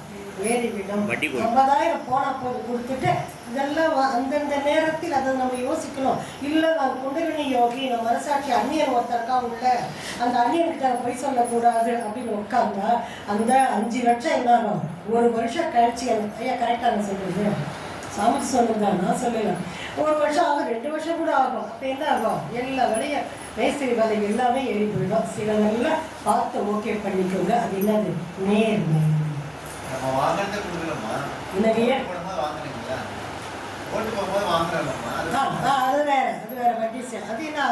ஏறிவிடும். 50,000 போனால் போது கொடுத்துட்டு இதெல்லாம் அந்தந்த நேரத்தில் அதை நம்ம யோசிக்கணும். இல்லை நான் குண்டலினி யோகி, நான் மனசாட்சி அந்நியன் ஒருத்தருக்கா உள்ள அந்த அந்நியன்கிட்ட போய் சொல்லக்கூடாது அப்படின்னு உட்காந்தா அந்த 5 லட்சம் என்ன ஆகும்? 1 வருஷம் கழிச்சு ஐயா கரெக்டாக நான் சொல்கிறது சாமிஜி சொன்னதுதான், நான் சொல்லலாம். 1 வருஷம் ஆகும், 2 வருஷம் கூட ஆகும். அப்போ என்ன ஆகும்? எல்லா வேலையும் மேஸ்திரி வேலை எல்லாமே ஏறி போயிடும். சில நல்லா பார்த்து ஓகே பண்ணிக்கோங்க. அது என்னது? நேர்மை. அது வேற வட்டி. அது என்ன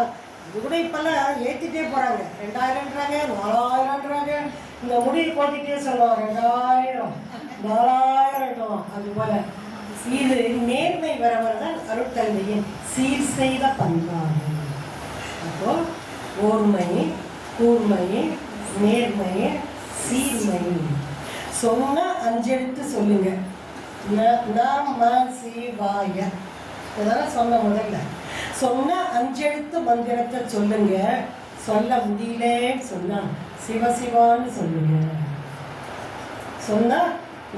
கூட இப்பெல்லாம் ஏற்றிட்டே போகிறாங்க, 2000ன்றாங்க, 4000ன்றாங்க. இந்த முடிவு போட்டுகிட்டே சொல்லுவாங்க 2000 4000. அதுபோல் இது நேர்மை வரவர் தான் அருட்தந்தையின் சீர் செய்த பண்பாடு. அப்போ ஓர்மை கூர்மை நேர்மை சீர்மை சொன்ன 5 எழுத்து சொல்லுங்க. நம சிவாய இதெல்லாம் சொன்ன முதல்ல சொன்ன 5 எழுத்து மந்திரத்தை சொல்லுங்க. சொல்ல முடியலன்னு சொன்னா சிவசிவான்னு சொல்லுங்க. சொன்னா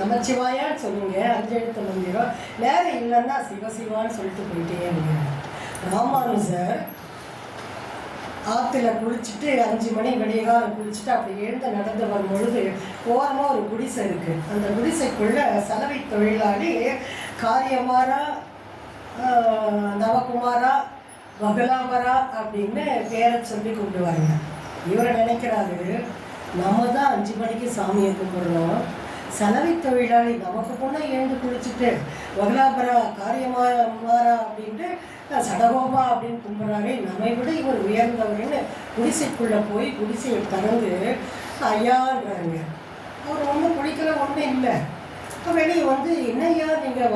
நமச்சிவாயான்னு சொல்லுங்க 5 எழுத்து மந்திரம். நேரம் இல்லைன்னா சிவசிவான்னு சொல்லிட்டு போயிட்டே இருங்க. ராமானுஜர் ஆற்றுல குளிச்சுட்டு 5 மணி விடியகாலம் குளிச்சுட்டு அப்படி எழுந்து நடந்து வரும்பொழுது ஓரமாக ஒரு குடிசை இருக்குது. அந்த குடிசைக்குள்ளே சலவை தொழிலாளி காரியமாரா, நவகுமாரா, வகலாபரா அப்படின்னு பேரை சொல்லி கூப்பிடுவாங்க. இவரை நினைக்கிறாரு, நம்ம தான் 5 மணிக்கு சாமியை கும்பிடுறோம், சலவை தொழிலாளி நமக்கு போனால் எழுந்து குளிச்சுட்டு வகலாபரா காரியமாரா அப்படின்ட்டு சடகோபா அப்படின்னு கும்பிட்றாரு. நம்மை விட இவர் உயர்ந்தவர்னு குடிசைக்குள்ளே போய் குடிசையை திறந்து ஐயான்றாங்க. அவர் ஒன்றும் குளிக்கல, ஒன்றும் இல்லை. வெளியே வந்து என்னையா நீங்கள்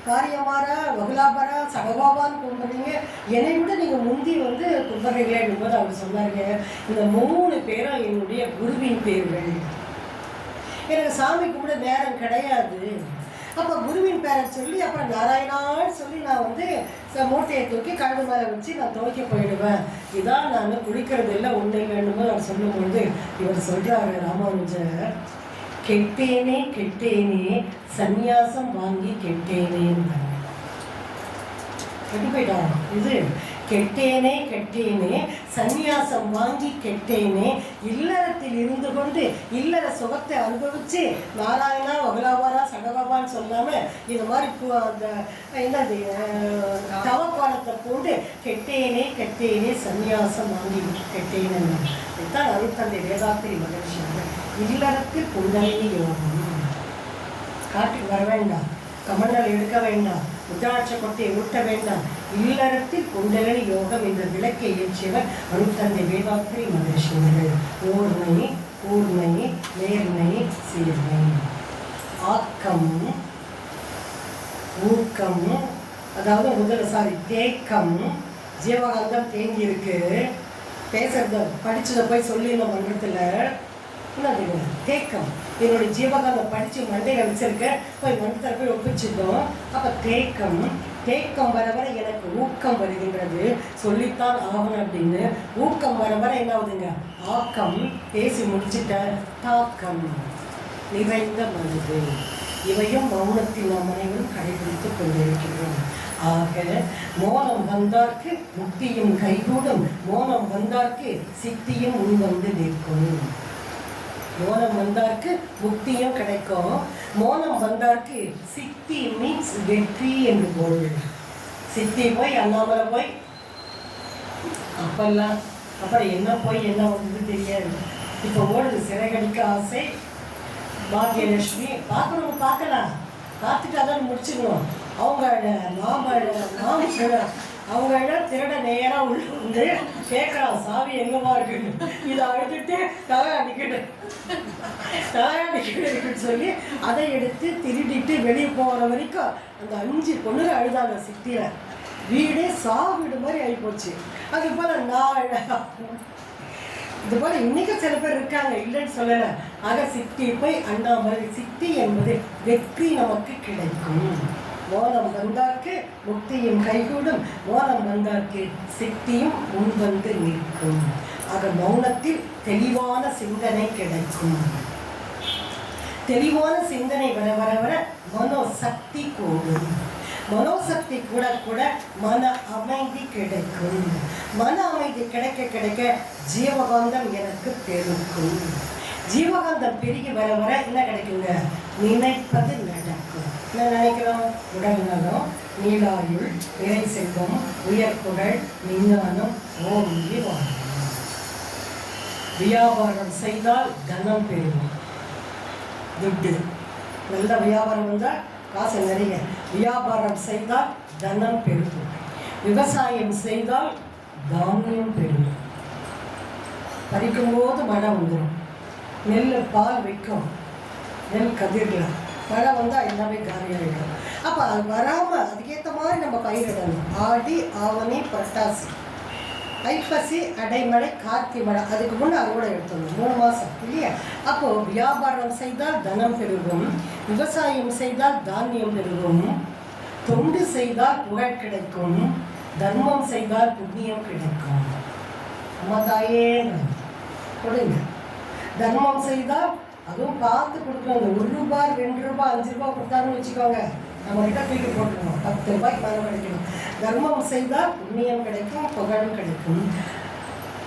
காரியமாரா வகுலாபரா சடகோபான்னு கும்பிட்றீங்க, என்னை விட நீங்கள் முந்தி வந்து கும்பிட்றீங்களேன்னு போது அவர் சொன்னாருங்க, இந்த 3 பேரும் என்னுடைய குருவின் பேர்கள். எனக்கு சாமி கும்பிட நேரம் கிடையாது. அப்போ குருவின் பேரை சொல்லி அப்புறம் நாராயணான்னு சொல்லி நான் வந்து மூட்டையை தூக்கி கழுது மேலே வச்சு நான் துவைக்க போயிடுவேன். இதான் நான் குடிக்கிறது இல்லை, ஒன்று இல்லைன்னு அவர் சொல்லும்பொழுது இவர் சொல்கிறாரு ராமானுஜர், கெட்டேனே கெட்டேனே சந்நியாசம் வாங்கி கெட்டேனேன்னு கெட்டு போயிட்டாங்க. இது கெட்டேனே கெட்டேனே சந்நியாசம் வாங்கி கெட்டேனே, இல்லறத்தில் இருந்து கொண்டு இல்லற சுகத்தை அனுபவிச்சு நாராயணா வகலாவாரா சடபாபான்னு சொல்லாம இது மாதிரி அந்த என்னது தவக்காலத்தை போட்டு கெட்டேனே கெட்டேனே சந்நியாசம் வாங்கி கெட்டேன்னு இதுதான் அருட்தந்தை வேதாத்திரி மகிழ்ச்சி. இல்லறத்தில் குண்டலினி யோகம். காட்டுக்கு வர வேண்டாம், கமண்டல் எடுக்க வேண்டாம், ருத்ராட்ச கொட்டையை ஊட்ட வேண்டாம். இல்லறத்தில் குண்டலினி யோகம் என்ற விளக்கை ஏற்றியவர் அருட்தந்தை வேதாத்திரி மகரிஷி அவர்கள். ஓர்மை கூர்மை நேர்மை சீர்மை, ஆக்கம் ஊக்கம், அதாவது தேக்கம். ஜீவகாந்தம் தேங்கி இருக்கு, பேசுறத படிச்சதை போய் சொல்லி நம்ம மன்றத்தில் என்னது தேக்கம். என்னுடைய ஜீவகாந்தம் படித்து மண்டையில் வச்சிருக்க போய் மன்றத்தில் போய் ஒப்பிச்சிட்டோம். அப்போ தேக்கம் வர வர எனக்கு ஊக்கம் வருகின்றது, சொல்லித்தான் ஆகணும் அப்படின்னு. ஊக்கம் வர வர என்ன ஆகுதுங்க, ஆக்கம். பேசி முடிச்சுட்ட தாக்கம், நிறைந்த மனது. இவையும் மௌனத்தில் நாம் அனைவரும் கடைபிடித்துக் கொண்டிருக்கிறோம். ஆக மோனம் வந்தார்க்கு முக்தியும் கைகூடும், மோனம் வந்தார்க்கு சித்தியும் முன்வந்து நிற்கும். மோனம் வந்தார்க்கு முக்தியும் கிடைக்கும், மோனம் வந்தார்க்கு சித்தி மீன்ஸ் வெற்றி என்று பொருள். சித்தி போய் அண்ணாமலை போய் அப்பெல்லாம் அப்புறம் என்ன போய் என்ன வந்து தெரியாது. இப்போ ஓடுது சிறைகடிக்க ஆசை, பாக்யலட்சுமி பார்க்கறவங்க பார்க்கலாம், பார்த்துட்டு அதான் முடிச்சுக்கணும். அவங்க இடம் திருட நேரம் உள்ள வந்து கேட்கலாம் சாவி எங்கம்மா இருக்குன்னு. இதை அழுதுட்டு தலையாடிக்கிட்டு இருக்குன்னு சொல்லி அதை எடுத்து திருடிட்டு வெளியே போகிற வரைக்கும் அந்த 5 பொண்ணுங்க அழுதாங்க சித்தியில. வீடே வீடு மாதிரி ஆகிப்போச்சு. அது போல் இது போல இன்னைக்கு சில பேர் இருக்காங்க, இல்லைன்னு சொல்லலை. ஆக சித்தி போய் அண்ணாமலை. சித்தி என்பது வெற்றி நமக்கு கிடைக்கும். மோனம் வந்தார்க்கு முக்தியும் கைகூடும், மோனம் வந்தார்க்கு சித்தியும் முன்வந்து நிற்கும். ஆக மௌனத்தில் தெளிவான சிந்தனை கிடைக்கும். தெளிவான சிந்தனை வர வர வர மனோசக்தி கூடும். மனோசக்தி கூட கூட மன அமைதி கிடைக்கும். மன அமைதி கிடைக்க கிடைக்க ஜீவகாந்தம் எனக்கு பெருக்கும். ஜீவகாந்தம் பெருகி வர வர என்ன கிடைக்குங்க, நினைப்பது நடக்கும். என்ன நினைக்கிறோம், உடல் நலம், நீலாயுள், நிறை செல்வம், உயர் புகழ், விஞ்ஞானம், ஓங்கி வாழும். வியாபாரம் செய்தால் தனம் பெறுவோம். துட்டு நல்ல வியாபாரம் வந்தால் காசு நிறைய. வியாபாரம் செய்தால் தனம் பெருகும். விவசாயம் செய்தால் தானியம் பெருகும். பறிக்கும்போது மழை வந்துடும். நெல் பால் வைக்கும், நெல் கதிரில் மழை வந்தால் எல்லாமே காலியாகிடும். அப்போ அது வராமல் அதுக்கேற்ற மாதிரி நம்ம பயிரிடணும். ஆடி ஆவணி புரட்டாசி ஐப்பசி அடைமழை கார்த்திகை மழை, அதுக்கு முன்னே அறுவடை எடுத்துடணும். 3 மாதம் இல்லையா? அப்போது வியாபாரம் செய்தால் தனம் பெருகும், விவசாயம் செய்தால் தானியம் பெருகும், தொண்டு செய்தால் புகழ் கிடைக்கும், தர்மம் செய்தால் புண்ணியம் கிடைக்கும். அம்மா தாயே கொடுங்க. தர்மம் செய்தால் அதுவும் பார்த்து கொடுக்கணும். 1 ரூபாய் 2 ரூபாய் 5 ரூபாய் கொடுத்தாங்கன்னு வச்சுக்கோங்க, நம்ம கிட்ட தூக்கி போட்டுருவோம். 10 ரூபாய்க்கு மேலே கிடைக்கணும். தர்மம் செய்தால் புண்ணியம் கிடைக்கும், புகழும் கிடைக்கும்.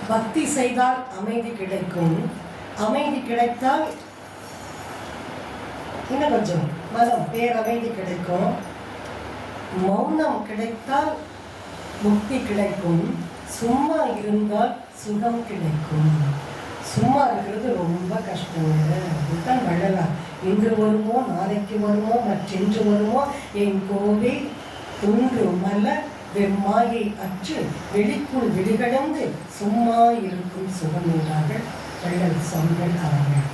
பக்தி செய்தால் அமைதி கிடைக்கும். அமைதி கிடைத்தால் இன்னும் கொஞ்சம் மனம் பேரமைதி கிடைக்கும். மௌனம் கிடைத்தால் முக்தி கிடைக்கும். சும்மா இருந்தால் சுகம் கிடைக்கும். சும்மா இருக்கிறது ரொம்ப கஷ்டங்க. அதுதான் வள்ளலாம். இன்று வருமோ நாளைக்கு வருமோ மற்றென்று வருமோ என் கோவை துன்று மல்ல வெம்மாயை அற்று வெளிக்குள் வெளிகடந்து சும்மா இருக்கும் சுகம் என்றார்கள் வள்ளல் சுவாமிகள் அவர்கள்.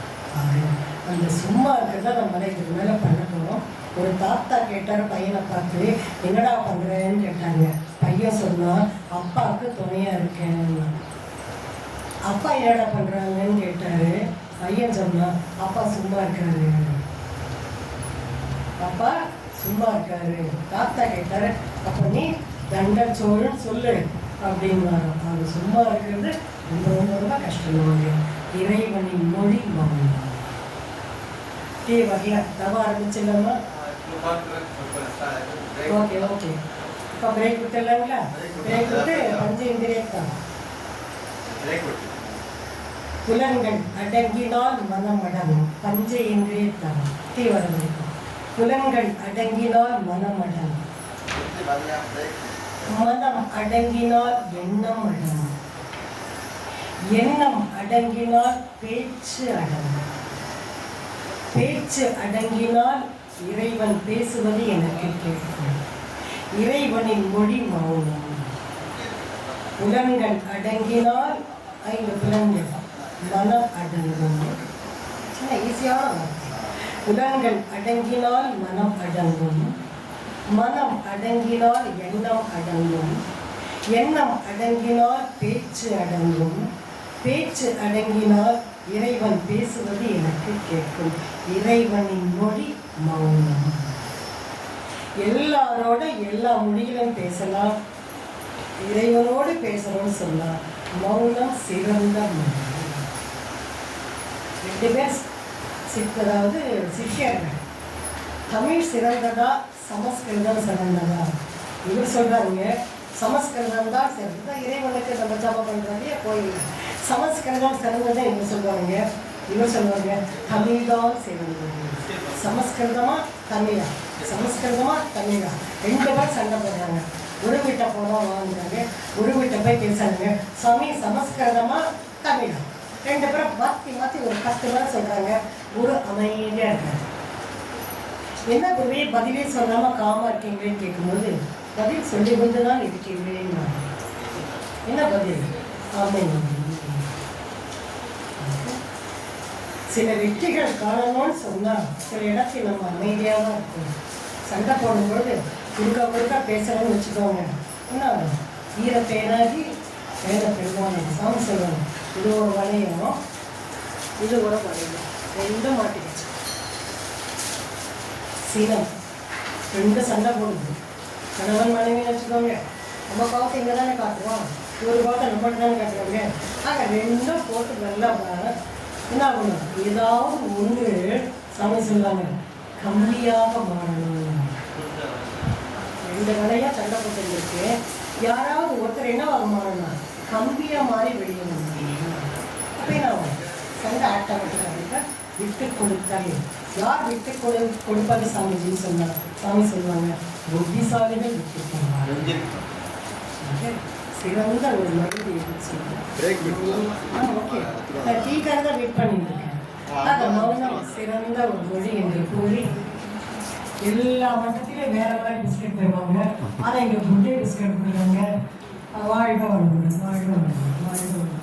அந்த சும்மா இருக்கிறத நம்ம இதுக்கு மேலே பண்ண போகிறோம். ஒரு தாத்தா கேட்டார் பையனை பார்த்து, என்னடா பண்ணுறேன்னு கேட்டாங்க. பையன் சொன்னால் அப்பாவுக்கு துணையாக இருக்கேன்னு. அப்பா என்னடா பண்ணுறாங்கன்னு கேட்டார். பையன் சொன்னால் அப்பா சும்மா இருக்காரு, அப்பா சும்மா இருக்காரு. தாத்தா கேட்டார், அப்போ நீ தண்டச்சோழன்னு சொல்லு அப்படின்னாரு. அது சும்மா இருக்கிறது ரொம்ப ரொம்ப ரொம்ப கஷ்டமாக. இறைவனின் மொழி மௌனம். டீ வகையா தவ ஆரம்பிச்சிடலாமா? Okay okay. இப்போ பிரேக் விட்டுலாங்களா? பிரேக் விட்டு பஞ்சேந்திரியத்தம். புலன்கள் அடங்கினால் மனம் அடங்கும். பஞ்சேந்திரியத்தம் தீவிரம். புலன்கள் அடங்கினால் மனம் அடங்கும். மனம் அடங்கினால் எண்ணம் அடங்கும். எண்ணம் அடங்கினால் பேச்சு அடங்கும். பேச்சு அடங்கினால் இறைவன் பேசுவது எனக்கு கேட்கும். இறைவனின் மொழி மௌனம். புலன்கள் அடங்கினால் 5 புலன்கள் மனம் அடங்கும். சின்ன ஈஸியான வார்த்தை. புலன்கள் அடங்கினால் மனம் அடங்கும். மனம் அடங்கினால் எண்ணம் அடங்கும். எண்ணம் அடங்கினால் பேச்சு அடங்கும். பேச்சு அடங்கினால் இறைவன் பேசுவது எனக்கு கேட்கும். இறைவனின் மொழி மௌனம். எல்லாரோட எல்லா மொழிகளும் பேசலாம். இறைவனோடு பேசணும்னு சொல்லலாம். மௌனம் சிறந்த மொழி. 2 பேர் அதாவது சிஷ்யர்கள். தமிழ் சிறந்ததா சமஸ்கிருதம் சிறந்ததா? இவர் சொல்றாங்க சமஸ்கிருதம் தான் சிறந்ததா. இறைவனுக்கு நம்ம ஜபம் பண்றதே கோயில். சமஸ்கிருதம் சிறந்ததை இவர் சொல்லுவாங்க. இவர் சொல்லுவாங்க தமிழ் தான் சிறந்தது. சமஸ்கிருதமா தமிழா? சமஸ்கிருதமா தமிழா? 2 பேர் சண்டை போடுறாங்க. ஒரு வீட்டை போனோம் வாங்குறாங்க. ஒரு வீட்டை போய் பேசுறாங்க. சுவாமி சமஸ்கிருதமா தமிழா? 2 பேரும் மாற்றி மாற்றி ஒரு 10 பேர் சொல்றாங்க. ஒரு அமைதியா இருக்காங்க. என்ன குருவே பதிலே சொல்லாம காமா இருக்கீங்களேன்னு கேட்கும்போது பதில் சொல்லி கொண்டுதான் இருக்கீங்களேன்னு. என்ன பதில்? அமைதி. சில வெற்றிகள் காணணும்னு சொன்னால் சில இடத்தில் நம்ம அமைதியாக தான் இருக்கும். சண்டை போடும்பொழுது குறுக்க பேசணும்னு வச்சுக்கோங்க. என்ன ஈர பேனாகி வேலை பெருமானே சாமி சொல்லுவாங்க. இது ஒரு வளையம், இது ஒரு வளையம், 2 மாட்டிக்கிச்சு. சீனம் 2 சண்டை போடுது. கணவன் மனைவி வச்சுக்கோங்க. நம்ம பார்த்து இங்கே தானே காட்டுறோம். ஒரு பார்த்து நம்மகிட்ட தானே காட்டுறோங்க. ஆக 2 போட்டு நல்லா என்ன பண்ணும்? ஏதாவது ஒன்று சாமி சொல்லுவாங்க கம்மியாக மாறணும். 2 வலையா சண்டை போட்டுருக்கு. யாராவது ஒருத்தர் என்னவாக மாறணும்? கம்பியாக மாறி வெளியே வந்து அப்போ என்ன சண்டை ஆட்டோமேட்டிக்காக விட்டு கொடுத்தாலே. யார் விட்டு கொடுப்பது சாமிஜின்னு சொன்னார். சாமி சொல்லுவாங்க புத்திசாலிகள் விட்டு போவாங்க. சிறந்த ஒரு மருந்து ஓகே. டீக்காக தான் வெயிட் பண்ணிட்டு இருக்கேன். அது மௌனம் சிறந்த ஒரு மொழி என்று கூறி எல்லா மட்டத்திலும் வேற வேற பிஸ்கட் தருவாங்க. ஆனால் இங்கே குட்டே பிஸ்கட் கொடுக்குறாங்க. வாழ்க வளமுடன், வாழ்க வளமுடன், வாழ்க வளமுடன்.